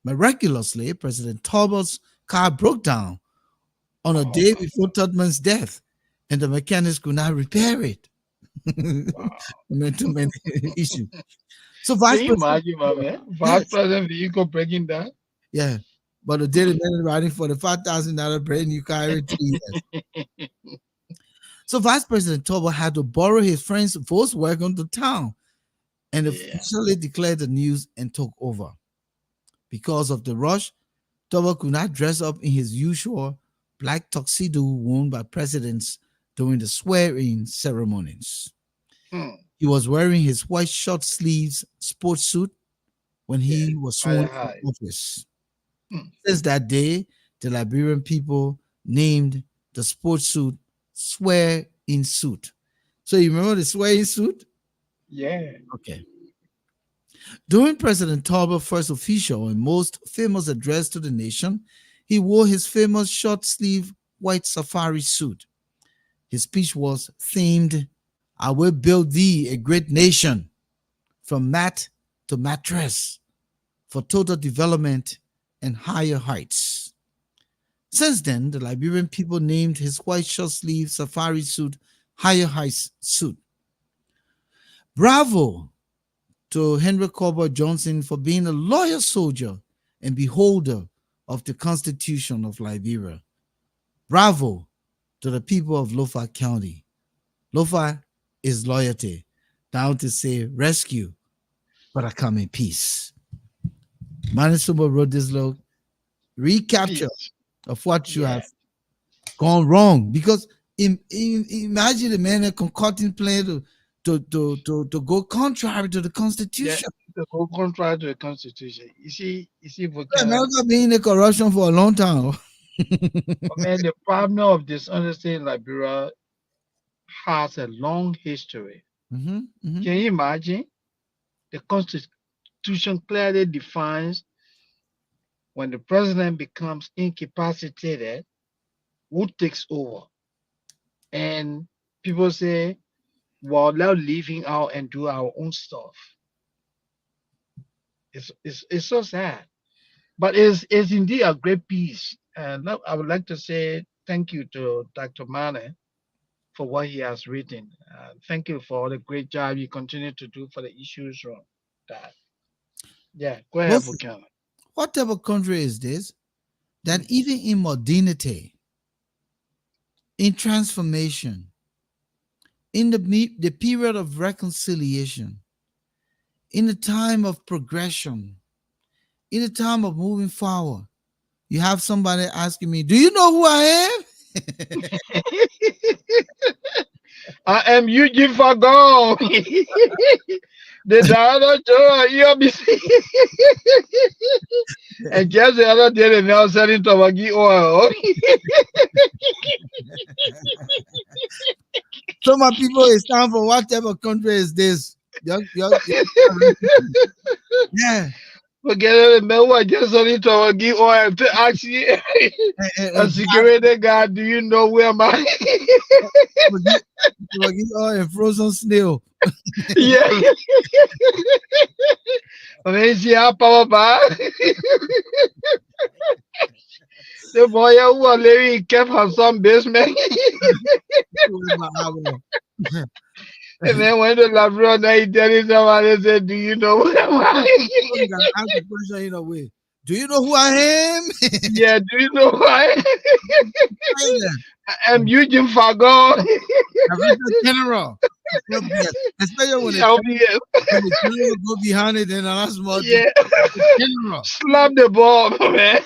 Miraculously, President Tobo's car broke down on a Oh, day before Tubman's death, and the mechanics could not repair it. wow. Too many issues. So Can Vice you President, imagine, my man? Vice yes, President vehicle breaking down? yeah. But the daily man riding for the $5,000 brand new car every 2 years. So Vice President Tobo had to borrow his friend's Volkswagen to town and Yeah. officially declared the news and took over. Because of the rush, Tobo could not dress up in his usual black tuxedo worn by presidents during the swearing ceremonies. Hmm. He was wearing his white short sleeves sports suit when Yeah. he was High, sworn high. in office. Hmm. Since that day, the Liberian people named the sports suit swear in suit. So you remember the swear in suit? Yeah. Okay. During President Tobo's first official and most famous address to the nation, he wore his famous short sleeve white safari suit. His speech was themed, I will build thee a great nation from mat to mattress for total development and higher heights. Since then, the Liberian people named his white short sleeve safari suit Higher Heights suit. Bravo to Henry Corbett Johnson for being a loyal soldier and beholder of the Constitution of Liberia. Bravo to the people of Lofa County. Lofa is loyalty, down to say rescue, but I come in peace. Manisuma wrote this little recapture Peace. of what you Yeah. have gone wrong because imagine the man concocting plan to go contrary to the Yeah. Constitution. The whole contrary to the Constitution. You see, Volcano. America been in corruption for a long time. But man, the problem of dishonesty in Liberia has a long history. Mhm, mhm. Can you imagine? The Constitution clearly defines when the president becomes incapacitated, who takes over. And people say, well, let's leave him out and do our own stuff. It's so sad. But it's indeed a great piece. And now I would like to say thank you to Dr. Mane for what he has written. Thank you for the great job you continue to do for the issues on that. Yeah, go ahead, Moses, Volcano. what type of country is this that Mm. even in modernity, in transformation, in the period of reconciliation, in the time of progression, in the time of moving forward, you have somebody asking me, do you know who I am? I am Eugene Fagon, the director of EOBC. And just the other day, they now selling Tabagi oil. So my people, it's time for what type of country is this? Yeah. Forget it, man. Who are just selling Tabagi oil to actually a security guard. Do you know where my and frozen snail. yeah? I mean, see how power back. The boy who are living kept her some basement. And then when the Labrador now he telling somebody said, do you know who am I? You gotta ask the question in a way. Do you know who I am? Yeah, do you know who I am? I am Eugene Fagon. General. Especially when LBS. the general go behind it and another small thing. Yeah. General. Slap the ball, man.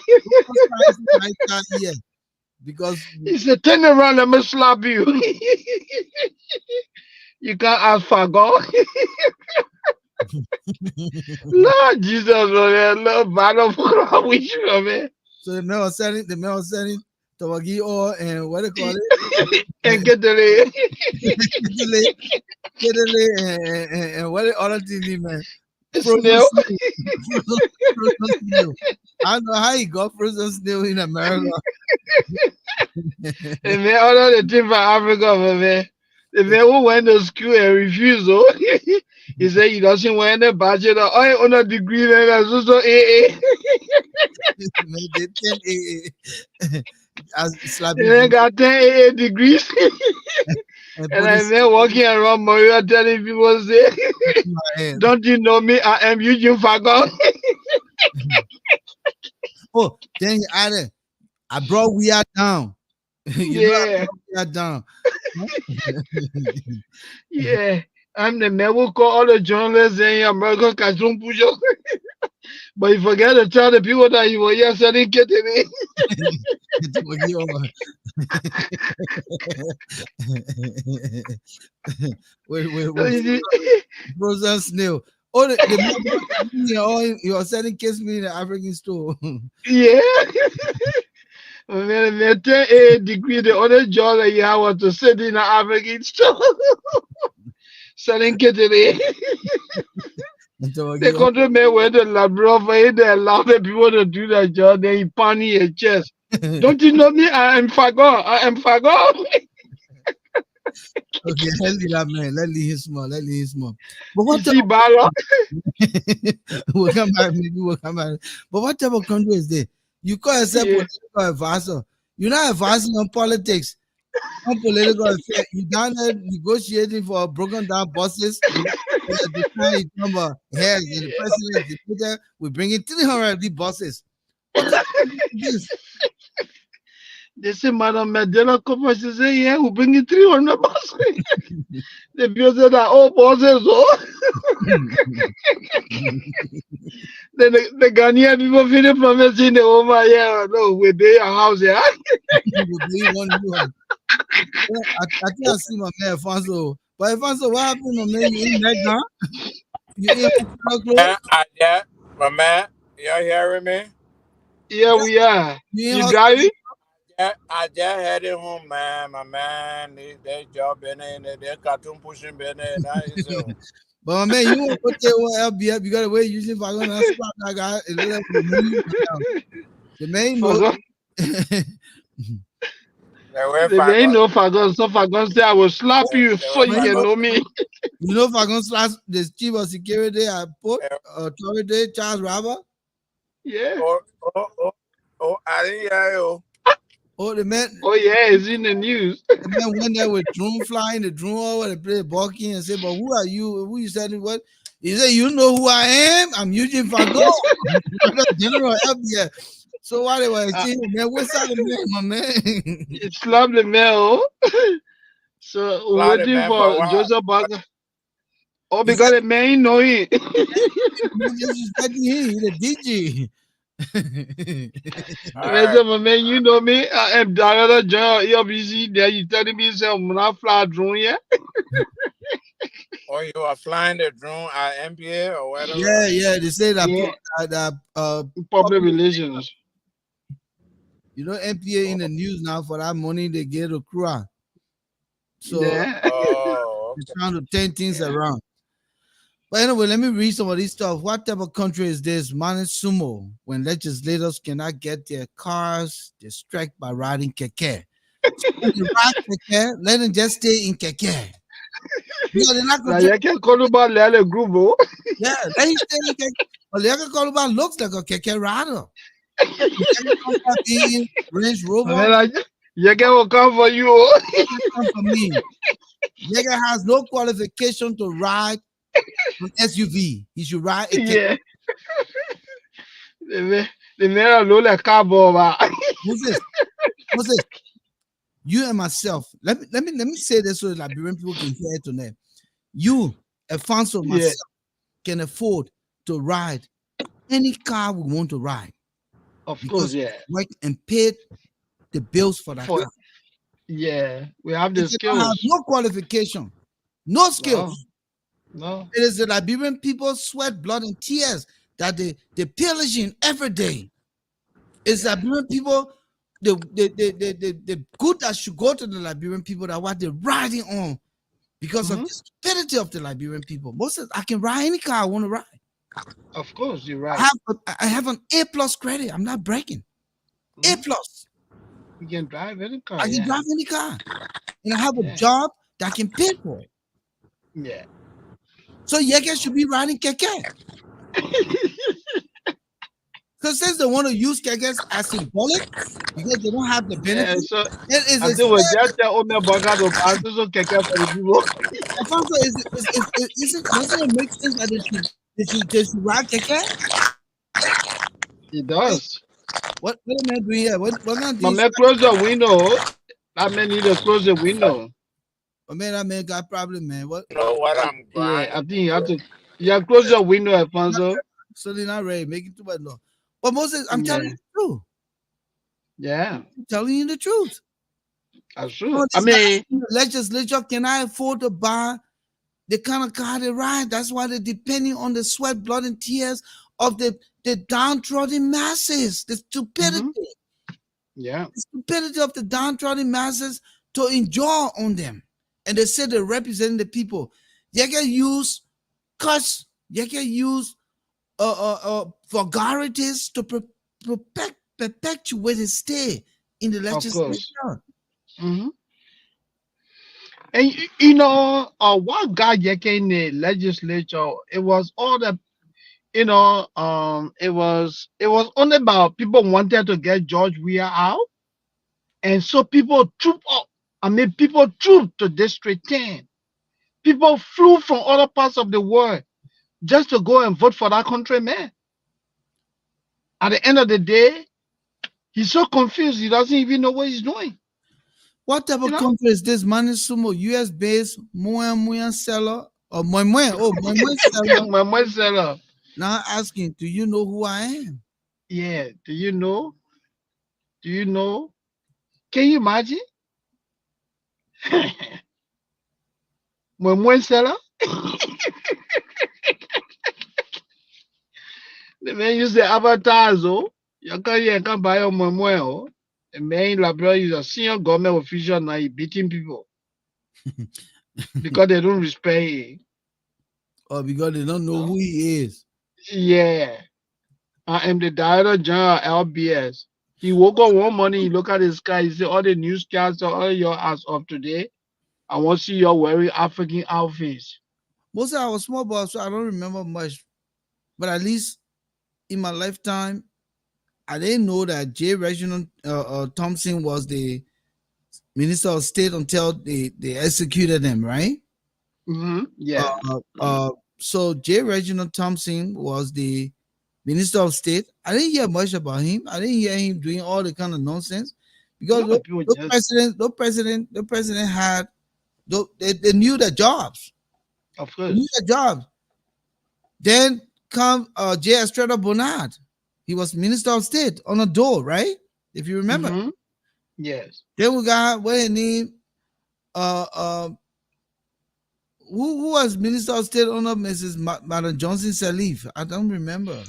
Yeah. because He said, turn around, let me slap you. You can't ask for God. Lord Jesus, man. Lord, man of God, with you, man. so the man was selling Tawagi or and what they call it, And get the Kedele, Kedele, and what the other thing, man, frozen snail. snail, frozen snail. I don't know how he got frozen snail in America. And man, all of the thing from Africa, man. The man who went to school and refused, oh. He said he doesn't want a bachelor or on a degree, and that's also AA. Man, they tell as And slapping I from got 10 AA degrees. and And put I this man walking around Maria telling people, say, in my head. don't you know me? I am Eugene Fagon. Oh, then he added, I brought we are down. You know, I Yeah, brought we are down. yeah. I'm the man who call all the journalists in America cartoon pusher. But you forget to tell the people that you were here selling KTV. Tawagi or- with frozen snail. Oh, you are selling kiss me in the African store. Yeah. Man, man, 10 AA degree, the other job that you have was to sit in the African store selling KTV. And The Tawagi, country man went to Labrador for it, they allow the people to do their job, then he panic his chest. Don't you know me? I am Fagon. I am Fagon. okay, let's leave that man. Let's leave him small. Let's leave him small. But You what type see, Bala? we'll come back, maybe we'll come back. But what type of country is this? You call yourself Yeah. political advisor. You're not advising on politics, on political affairs. You down there negotiating for broken down buses. And at the time you come here, and the president, the leader, we bring in 300 of these buses. What type of country is this? They say, Madam Mandela come and she say, yeah, we bring you 300 bucks. The people say that, oh, bosses, oh. Then the Ghanaian people finish promising the woman, yeah, no, we're there, your house, yeah. Will be one new one. Yeah, I think I see my man Alfonso. But Alfonso, what happened, my man? You in that gun? You in hospital clothes? Yeah, my man, y'all hearing me? Yeah, we are. You in You hospital? driving? Yeah, I just headed home, man. My man, they job in it, they cartoon pushing in it. That is so. But my man, you want to put there on LBF, you got to wait using if I'm going to slap that guy a little bit money down. The man know. Fagon. The way The man Fagon, know Fagon, so Fagon say, I will slap you the so way you Man, can Fagon, know me. you know if I'm going to slap the chief of security at Port Authority, Charles Robert. Yeah. oh, oh, oh, oh, I didn't hear you. Oh, Oh, yeah, it's in the news. the man went there with drone flying, the drone over, they play balking and said, but who are you? Who you said what? He said, you know who I am? I'm Eugene Fago, General FBI. So why they were Uh, saying, man, what's up, man, my man? it slapped the man, oh. So we're Bloody waiting man for for what? Joseph Barker. Oh, He because said, the man know it. man, just study him, he's a DJ. All I right. said, my man, you know me. I am Director General EOBC. There you telling me, say, I'm not fly drone yet. Or you are flying the drone at MPA or whatever. Yeah, they say that, Yeah, public public, relations. you know, MPA in Oh, the news now for that money they get to accrue. So Yeah. oh, they're okay. trying to turn things Yeah. around. But anyway, let me read some of this stuff. What type of country is this? Sumo, when legislators cannot get their cars, they strike by riding keke. So when they ride keke, let them just stay in keke. Yeah, they're not Now, control. you can call about the group, oh. Yeah, let him stay in keke. But the other Columbine looks like a keke rider. Columbine being Range I Rover, mean, you can will come for you, oh. come for me. Nigga has no qualification to ride an SUV. He should ride a keke. Yeah. The man are low like cardboard, man. Moses, Moses, you and myself. Let me say this so that Liberian people can hear it tonight. You, Alfonso, Yeah, myself, can afford to ride any car we want to ride of course, because yeah. we work and paid the bills for that For car. yeah, we have If the they don't have skills. no qualification, no No, skills, no. it is the Liberian people sweat, blood, and tears that they pillaging every day. It's Yeah. Liberian people, the good that should go to the Liberian people that what they're riding on because of Hmm. the stupidity of the Liberian people. Most of I can ride any car I want to ride. Of course, you're I right. have I have an A plus credit. I'm not breaking. A Hmm. plus. You can drive any car. I can Yeah, drive any car, and I have a yeah, job that can pay for it. yeah. So Yeke should be riding keke. Because since they want to use kekes as symbolic because they don't have the Yeah. benefit, So it is I a think we just tell Ome Volcano pass so keke for the people. Alfonso, doesn't it make sense that they should ride keke? He does. What am I doing here? What am I My doing? man, close the window. That man need to close the window. Oh man, that man got problem, man. What? You know what I'm Yeah, I grinding think you have to? to. Yeah, close the window, Alfonso. So they're not ready, making too much noise. But Moses, I'm telling Yeah, you the truth. yeah, I'm telling you the truth. that's Oh, true. I these guys mean, in the legislature cannot afford to buy the kind of car they ride. That's why they're depending on the sweat, blood, and tears of the downtrodden masses. hmm, yeah, The stupidity of the downtrodden masses to enjoy on them. And they say they're representing the people. They can use cuss. They can use vulgarities to perpetuate his stay in the of course. legislature. Hmm. And what got Yeke in the legislature? It was all the it was only about people wanted to get George Weah out, and so people trooped up. I mean, people trooped to District 10. People flew from other parts of the world just to go and vote for that country man. At the end of the day, he's so confused. He doesn't even know what he's doing. What type You of know, country is this? Money Sumo, US based, Moyan seller, or Moyan seller. my myself. Now asking, do you know who I am? Yeah. Do you know? Do you know? Can you imagine? My seller. The man use the avatars, oh. You can here can buy your mwe, oh. The man in Liberia is a senior government official now. He beating people because they don't respect him. Or because they don't know No. who he is. Yeah. I am the director general LBS. He woke up one morning, he look at the sky, he said, all the newscasts, all your as of today, I want to see you wearing African outfits. Most of I was small boss, so I don't remember much. But at least in my lifetime, I didn't know that J. Reginald Thompson was the Minister of State until they executed him, right? Hmm. Yeah. Uh, so J. Reginald Thompson was the Minister of State. I didn't hear much about him. I didn't hear him doing all the kind of nonsense because No, people just, the president had they knew their jobs. of They knew course. their jobs. Then come J. Estrada Bernard. He was Minister of State on a door, right? If you remember. Hmm. Yes. Then we got what his name uh uh who was Minister of State under Mrs. Madam Johnson Sirleaf? I don't remember.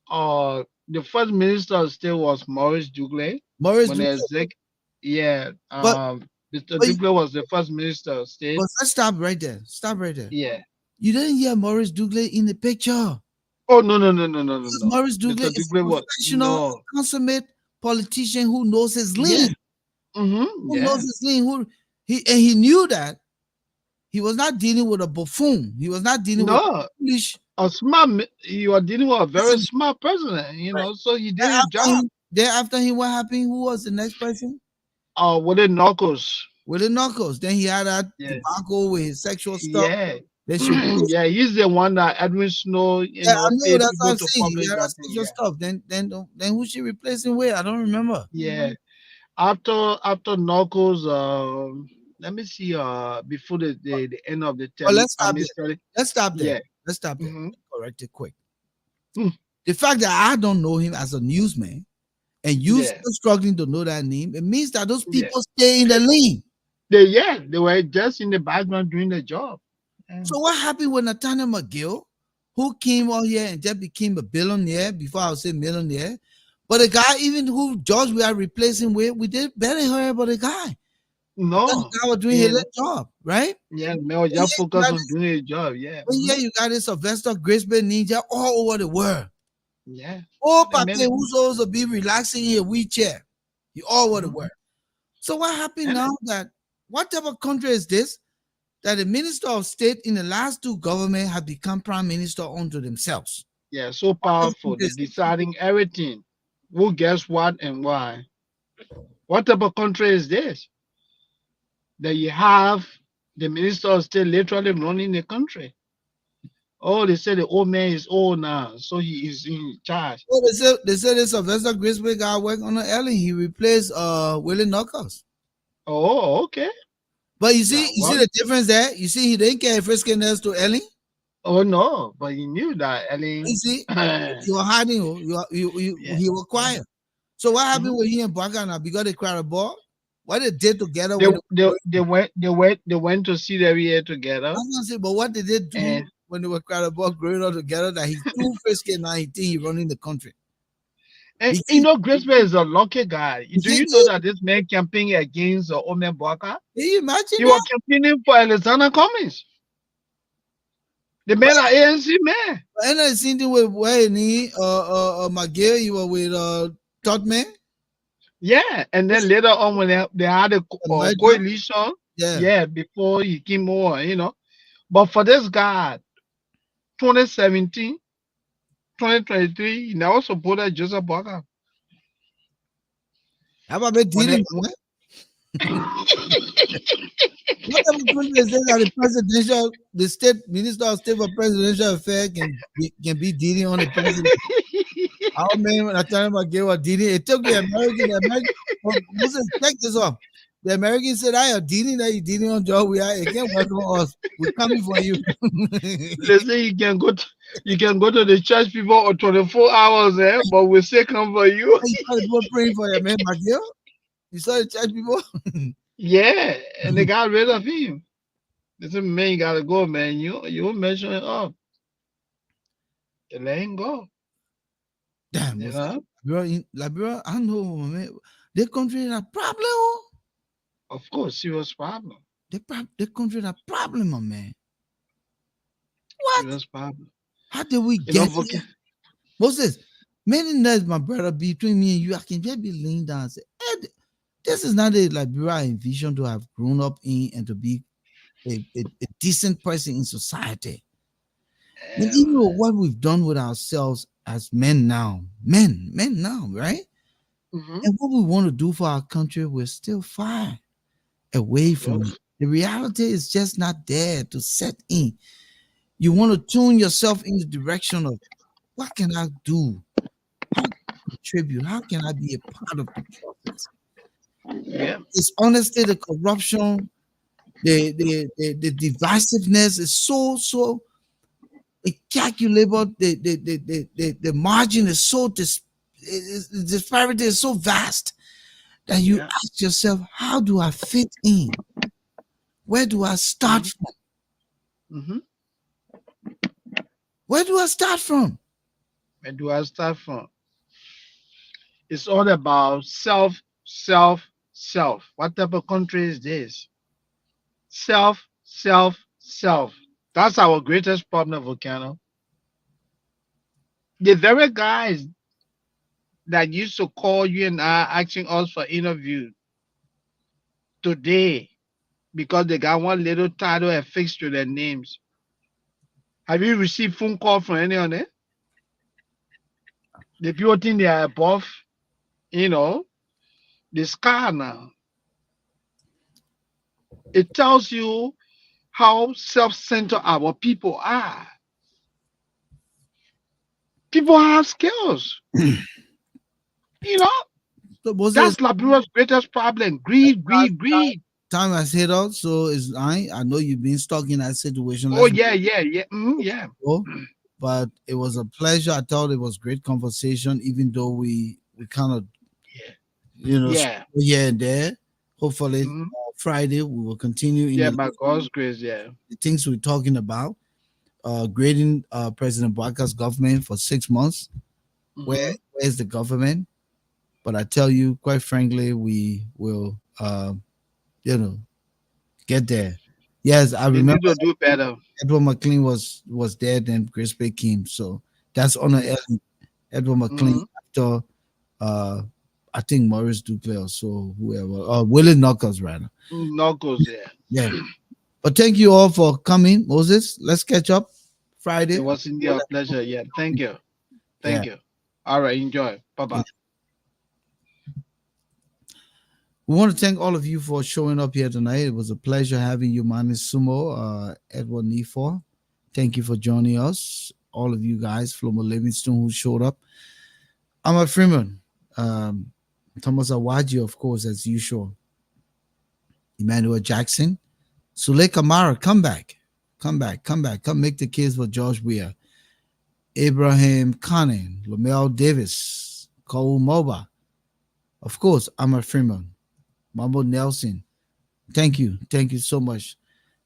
The first minister of state was Maurice Dugley. Maurice When the Duque. exec, yeah, But Mr. but, Dugley was the first minister of state. but let's stop right there. Stop right there. Yeah. You didn't hear Maurice Dugley in the picture. Oh, no, no, no, no, no, no, Because no. Maurice Dugley Mr. is Dugley a was professional, no. consummate politician who knows his Yeah. lane. Who knows Yeah. his lane? He knew that he was not dealing with a buffoon. He was not dealing with No. foolish. A smart. You are dealing with a very Listen, smart president. right. So he Then did his after job. him, then after him, what happened? Who was the next person? With the knuckles. With the knuckles. Then he had that Yeah. tobacco with his sexual stuff. Yeah. They should. Yeah. He's the one that Edwin Snow, Yeah, I know. paid That's what people I'm to saying. He publish had that that thing. sexual Yeah. stuff. Then who she replaced him with? I don't remember. Yeah. After Knuckles, let me see. Before the end of the But tele, let's I stop mean, there. Let's stop there. yeah. Let's stop there. Hmm. Correct it quick. Hmm. The fact that I don't know him as a newsman and you Yeah, still struggling to know that name, it means that those yeah. people stay in the lane. They were just in the background doing the job. Yeah. So what happened with Nathaniel McGill, who came out here and just became a billionaire before I would say millionaire? But the guy, even who George we are replacing with, we did better hear about the guy because the No, guy was doing his yeah, little job, right? yeah. No, But just here you focus got on this, doing a job. Yeah, but here you got this Sylvester Grisby ninja all over the world. yeah. Oh, They Papa, made who's supposed to be relaxing in a wheelchair? You all over the mhm. world. So what happened And now that what type of country is this? That the minister of state in the last two government have become prime minister unto themselves. yeah, so What type of powerful. country They're is this? deciding everything. Who gets what and why? What type of country is this? That you have the minister of state literally running the country. Oh, they say the old man is old now, so he is in charge. Oh, they said this Sylvester Grisby guy work on the Ellen. He replaced Willie Knuckles. Oh, okay. But Now you see what? the difference there? You see he didn't carry friskiness to Ellen. Oh no, but he knew that You Ellen. see, Yeah. you were hiding, he was Yeah. quiet. So what happened Mhm. with he and Baka now? Because they cried a ball? What they did together They, with they went to see the year together, I'm gonna say, but what did they do and when they were cried a ball growing up together that he's too frisky now he think he running the country? and You you see, know Grisby is a lucky guy. you Do see, you know that this man campaigning against Omen Bwaka? can you imagine He was that? campaigning for Alexander Cummings. The man are ANC man. And I seen thing with where he McGill, you were with Totman, Yeah, and then later on when they had a the merger. coalition, Yeah. yeah, before he came over. But for this guy, 2017, 2023, he never supported Joseph Boga. How about they When did they, it, man? What type of country is this that the state minister of state for presidential affairs can be dealing on the president? Our man, when I tell him I gave a dealing, it took the American, Moses, check this off. The Americans said, I are dealing that you dealing on job. We are again work on us. We're coming for you. they say you can go to the church people or 24 hours, but we say come for you. You saw the people praying for your man, Magil? You saw the church people? Yeah, and they got rid of him. They said, man, you gotta go, man. You mention it up. They let him go. Damn, You was that? know? Liberia, I know, man. Their country a problem, oh. Of course, serious problem. Their country a problem, my man. What? Serious problem. How did we You know, get here? Moses, many nights, my brother, between me and you, I can just be laying down and say, hey, this is not a Liberia I envision to have grown up in and to be a decent person in society. And even with what we've done with ourselves as men now, right? mhm, And what we want to do for our country, we're still far away of from it. course. The reality is just not there to set in. You want to tune yourself in the direction of what can I do? How can I contribute? How can I be a part of the process? Yeah. It's honestly the corruption, the divisiveness is so incalculable. The margin is so the disparity is so vast that you Yeah. ask yourself, how do I fit in? Where do I start Mhm, from? mhm. Where do I start from? Where do I start from? It's all about self, self, self. What type of country is this? Self, self, self. That's our greatest problem, Volcano. The very guys that used to call you and I asking us for interview today because they got one little title affixed to their names. Have you received phone call from any of them? The people think they are above, you know, the sky now. It tells you how self-centered our people are. People have skills, you know. So Moses, That's Liberia's greatest problem. Greed, greed, greed. time has hit out, so it's I know you've been stuck in that situation. Oh Let's yeah, yeah, yeah, yeah. go. But it was a pleasure. I thought it was great conversation, even though we kind of Yeah. here and there. Hopefully, Hmm. Friday we will continue in Yeah, by God's grace, yeah. the things we're talking about. Grading President Barker's government for 6 months. Hmm. Where's the government? But I tell you, quite frankly, we will, get there. Yes, I They remember need to do better. Edward McLean was dead, and Grace Bay came. So that's on Yeah. Edward McLean Hmm. after uh I think Maurice Duclair or so whoever Willie Knuckles rather. Knuckles, yeah. Yeah. But thank you all for coming, Moses. Let's catch up It Friday. was indeed a pleasure. Yeah. Thank you. Yeah. Thank you. All right. Enjoy. Bye Yeah. bye. We want to thank all of you for showing up here tonight. It was a pleasure having you, Mani Sumo, Edward Nefor. Thank you for joining us. All of you guys, Flomo Livingston, who showed up. Amma Freeman, um, Thomas Awaji, of course, as usual. Emmanuel Jackson, Sule Kamara, come back. Come back, come back. Come make the case for George Weah. Abraham Conning, Lamel Davis, Cole Moba. Of course, Amma Freeman, Mambo Nelson. Thank you. Thank you so much.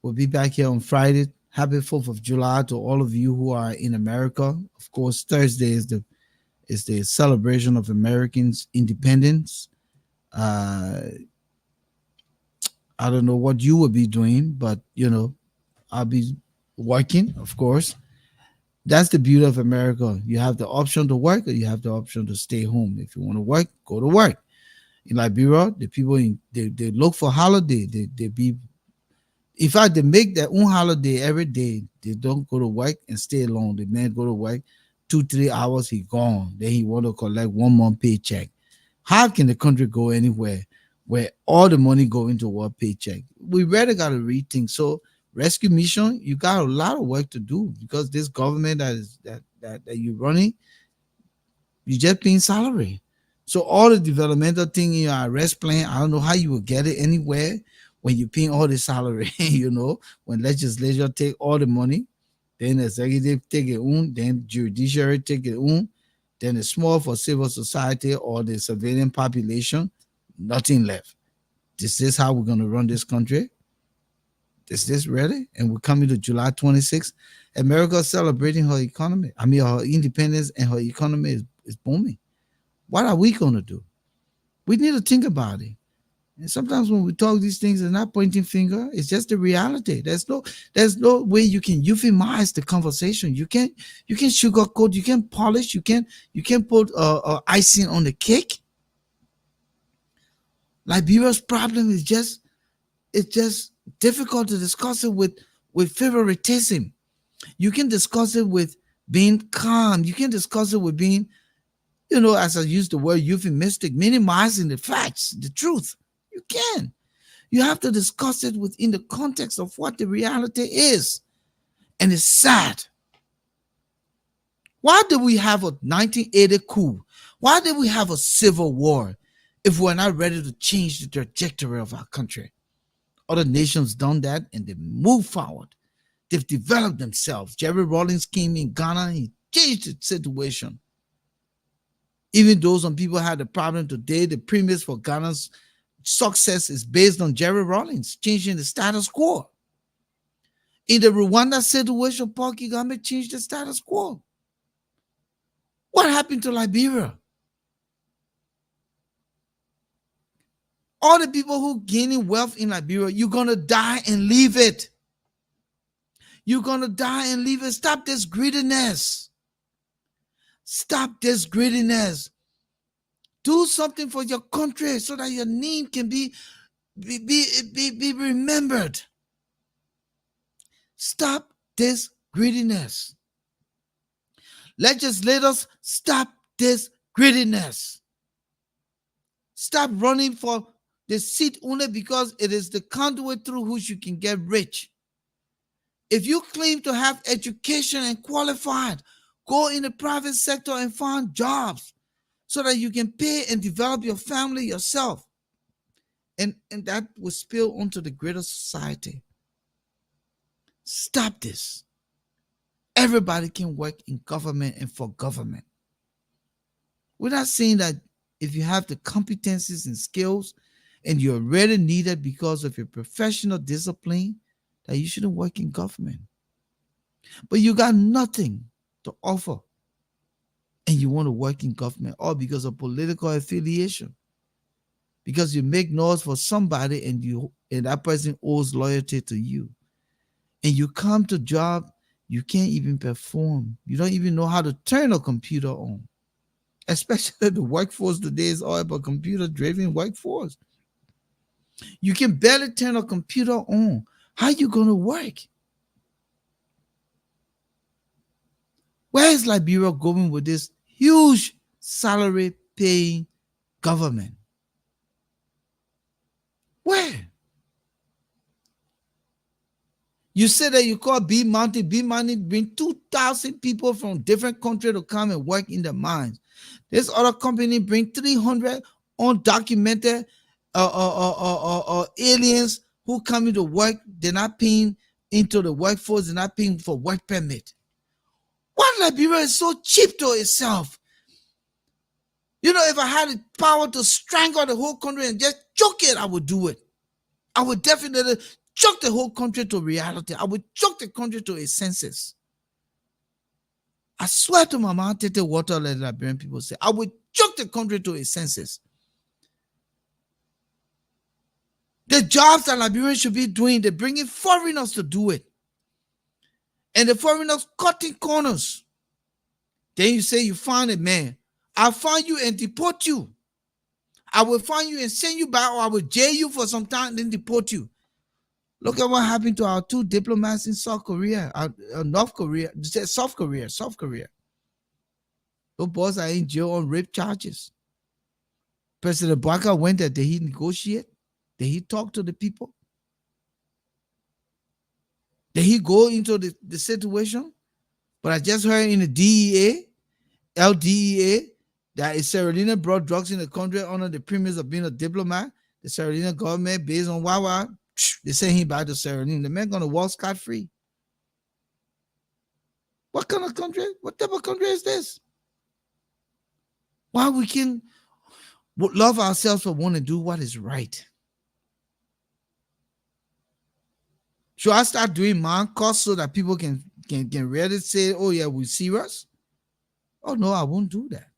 We'll be back here on Friday. Happy 4th of July to all of you who are in America. Of course, Thursday is the celebration of Americans' independence. Uh, I don't know what you will be doing, but I'll be working, of course. That's the beauty of America. You have the option to work or you have the option to stay home. If you want to work, go to work. In Liberia, the people they look for holiday. They be in fact they make their own holiday every day. They don't go to work and stay alone. The man go to work 2 3 hours, he gone. Then he want to collect 1 month paycheck. How can the country go anywhere where all the money go into one paycheck? We really got to rethink. So rescue mission, you got a lot of work to do because this government that you're running, you just paying salary. So all the developmental thing in your arrest plan, I don't know how you will get it anywhere when you paying all the salary. When legislature take all the money, then the executive take it own, then judiciary take it own, then it's small for civil society or the civilian population, nothing left. This is how we're gonna run this country. Is this ready? And we're coming to July 26th. America is celebrating her economy. I mean her independence, and her economy is booming. What are we gonna do? We need to think about it. And sometimes when we talk these things, it's not pointing finger. It's just the reality. There's no way you can euphemize the conversation. You can sugarcoat. You can polish. You can put icing on the cake. Liberia's problem is just it's just difficult to discuss it with favoritism. You can discuss it with being calm. You can discuss it with being, as I use the word euphemistic, minimizing the facts, the truth. You can. You have to discuss it within the context of what the reality is. And it's sad. Why did we have a 1980 coup? Why did we have a civil war if we're not ready to change the trajectory of our country? Other nations done that and they moved forward. They've developed themselves. Jerry Rawlings came in Ghana and he changed the situation. Even though some people had a problem today, the premise for Ghana's success is based on Jerry Rawlings changing the status quo. In the Rwanda situation, Paul Kagame changed the status quo. What happened to Liberia? All the people who gaining wealth in Liberia, you're gonna die and leave it. You're gonna die and leave it. Stop this greediness. Stop this greediness. Do something for your country so that your name can be remembered. Stop this greediness. Legislators, stop this greediness. Stop running for the seat only because it is the conduit through which you can get rich. If you claim to have education and qualified, go in the private sector and find jobs so that you can pay and develop your family yourself. And that will spill onto the greater society. Stop this. Everybody can work in government and for government. We're not saying that if you have the competencies and skills and you're really needed because of your professional discipline, that you shouldn't work in government. But you got nothing to offer and you want to work in government, all because of political affiliation, because you make noise for somebody and that person owes loyalty to you. And you come to job, you can't even perform. You don't even know how to turn a computer on. Especially the workforce today is all about computer driven workforce. You can barely turn a computer on. How you gonna work? Where is Liberia going with this huge salary paying government? Where? You say that you call B Mountain. B Mountain bring 2,000 people from different countries to come and work in the mines. This other company bring 300 undocumented aliens who come into work. They're not paying into the workforce. They're not paying for work permit. Why Liberia is so cheap to itself? You know, if I had the power to strangle the whole country and just choke it, I would do it. I would definitely choke the whole country to reality. I would choke the country to its senses. I swear to my mouth, take the water, let Liberian people say, I would choke the country to its senses. The jobs that Liberians should be doing, they're bringing foreigners to do it. And the foreigners cutting corners. Then you say you find a man. I'll find you and deport you. I will find you and send you back, or I will jail you for some time, then deport you. Look at what happened to our two diplomats in South Korea, North Korea, South Korea. Those boys are in jail on rape charges. President Baka went there. Did he negotiate? Did he talk to the people? Did he go into the situation? But I just heard in the DEA, LDEA, that Sierra Leone brought drugs in the country under the premise of being a diplomat. The Sierra Leone government, based on Wawa, they sent him back to Sierra Leone. The man gonna walk scot-free. What kind of country? What type of country is this? Why we can love ourselves but want to do what is right? Should I start doing man course so that people can really say, oh yeah, we're serious? Oh no, I won't do that.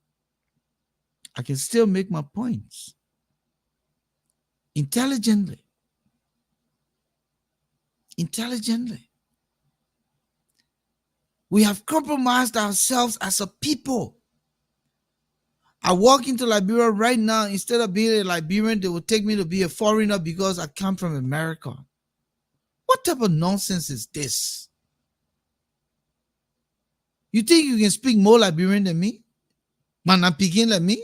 I can still make my points intelligently. We have compromised ourselves as a people. I walk into Liberia right now, instead of being a Liberian, they will take me to be a foreigner because I come from America. What type of nonsense is this? You think you can speak more Liberian than me? Man, I'm speaking like me?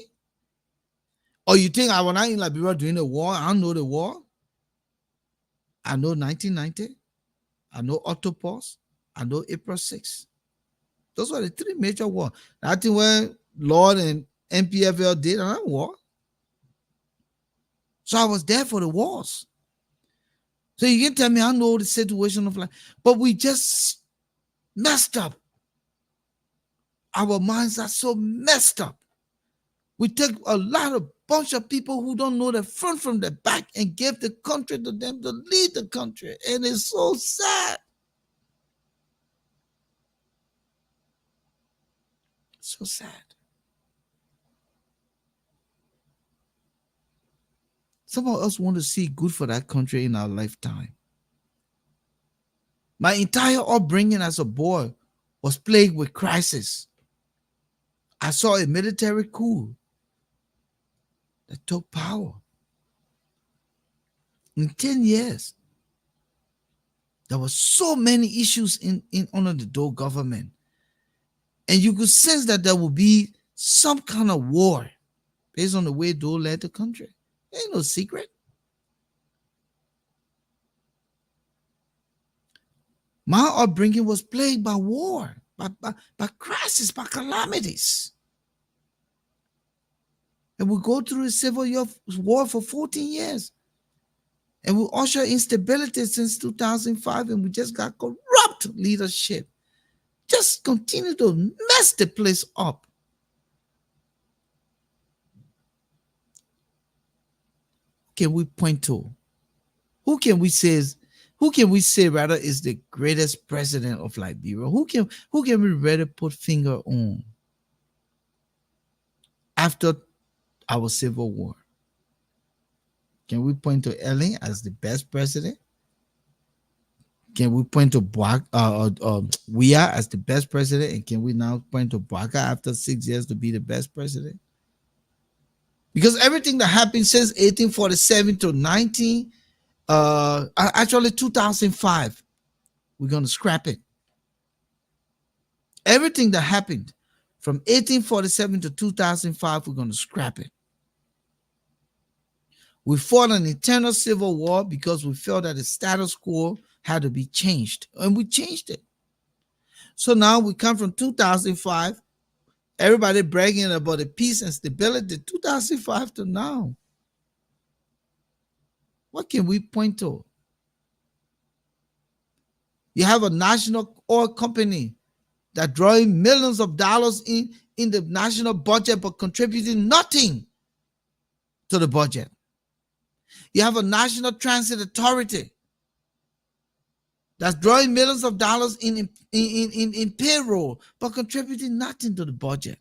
Or you think I was not in Liberia during the war? I don't know the war. I know 1990. I know Autopause. I know April 6th. Those were the three major wars. I think when Lord and MPFL did another war. So I was there for the wars. So you can tell me I know the situation of life. But we just messed up. Our minds are so messed up. We take a bunch of people who don't know the front from the back and give the country to them to lead the country. And it's so sad. So sad. Some of us want to see good for that country in our lifetime. My entire upbringing as a boy was plagued with crisis. I saw a military coup that took power. In 10 years, there were so many issues in under the Doe government. And you could sense that there would be some kind of war based on the way Doe led the country. Ain't no secret. My upbringing was plagued by war, by crisis, by calamities. And we go through a civil war for 14 years. And we usher instability since 2005, and we just got corrupt leadership. Just continue to mess the place up. can we point to? Who can we say is, who can we say rather is the greatest president of Liberia? Who can we rather put finger on after our civil war? Can we point to Ellen as the best president? Can we point to Weah as the best president? And can we now point to Baka after 6 years to be the best president? Because everything that happened since 1847 to actually 2005, we're going to scrap it. Everything that happened from 1847 to 2005, we're going to scrap it. We fought an internal civil war because we felt that the status quo had to be changed, and we changed it. So now we come from 2005, everybody bragging about the peace and stability, 2005 to now. What can we point to? You have a national oil company that drawing millions of dollars in the national budget but contributing nothing to the budget. You have a national transit authority that's drawing millions of dollars in payroll but contributing nothing to the budget.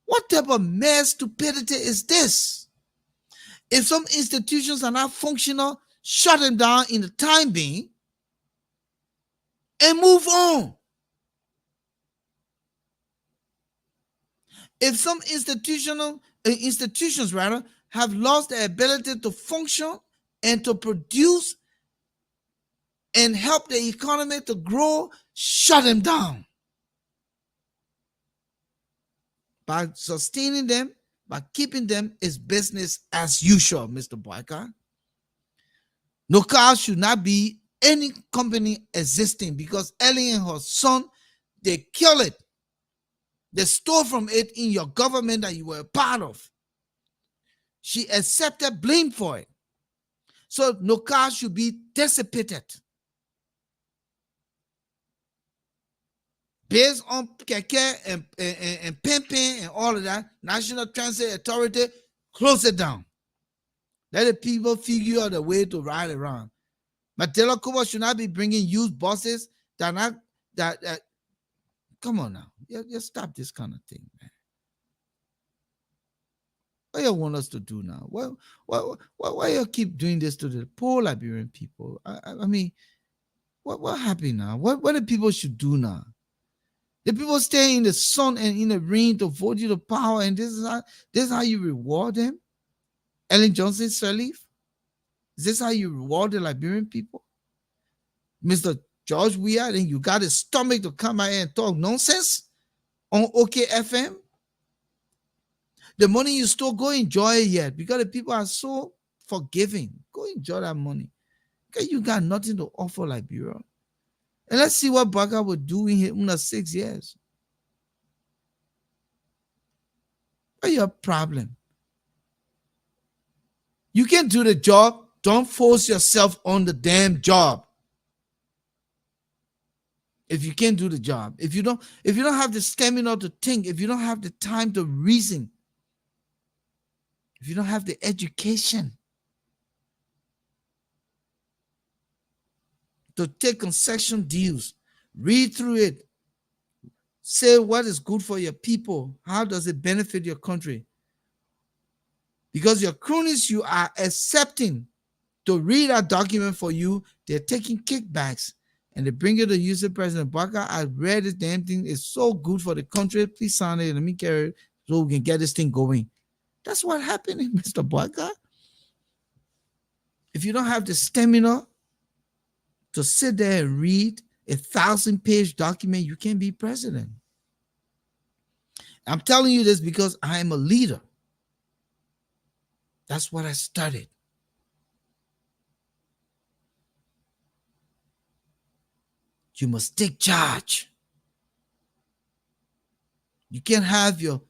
What type of mere stupidity is this? If some institutions are not functional, shut them down in the time being and move on. If some institutions have lost the ability to function and to produce and help the economy to grow, shut them down. By sustaining them, by keeping them, is business as usual, Mr. Boyka. No car should not be any company existing because Ellie and her son, they kill it. They stole from it in your government that you were a part of. She accepted blame for it. So no car should be dissipated. Based on keke and pimping and all of that, National Transit Authority, close it down. Let the people figure out a way to ride around. Matela Kuba should not be bringing used buses that not that. Come on now, you stop this kind of thing, man. What you want us to do now? Why you keep doing this to the poor Liberian people? I mean, what happened now? What the people should do now? The people stay in the sun and in the rain to vote you to power, and this is how you reward them? Ellen Johnson Sirleaf? Is this how you reward the Liberian people? Mr. George Weah, then you got his stomach to come out and talk nonsense on OKFM? The money you stole, go enjoy it yet because the people are so forgiving. Go enjoy that money. Because you got nothing to offer Liberia. And let's see what Baka will do in 6 years. What's your problem? You can do the job. Don't force yourself on the damn job. If you can't do the job, if you don't have the stamina to think, if you don't have the time to reason, if you don't have the education to take concession deals, read through it, say what is good for your people, how does it benefit your country? Because your cronies you are accepting to read a document for you, they're taking kickbacks and they bring it to you, say, President Baka, I read this damn thing, it's so good for the country, please sign it, let me carry it so we can get this thing going. That's what happened, Mr. Baka. If you don't have the stamina to sit there and read a 1,000-page document, you can't be president. I'm telling you this because I am a leader. That's what I studied. You must take charge. You can't have your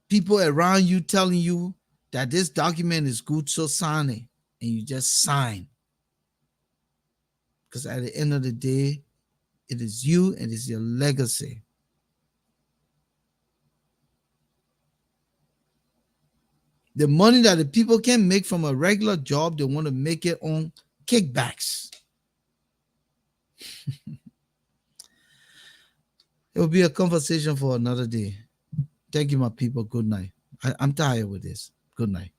people around you telling you that this document is good, so sign it, and you just sign. Because at the end of the day, it is you and it's your legacy. The money that the people can make from a regular job, they want to make it on kickbacks. It will be a conversation for another day. Thank you, my people. Good night. I'm tired with this. Good night.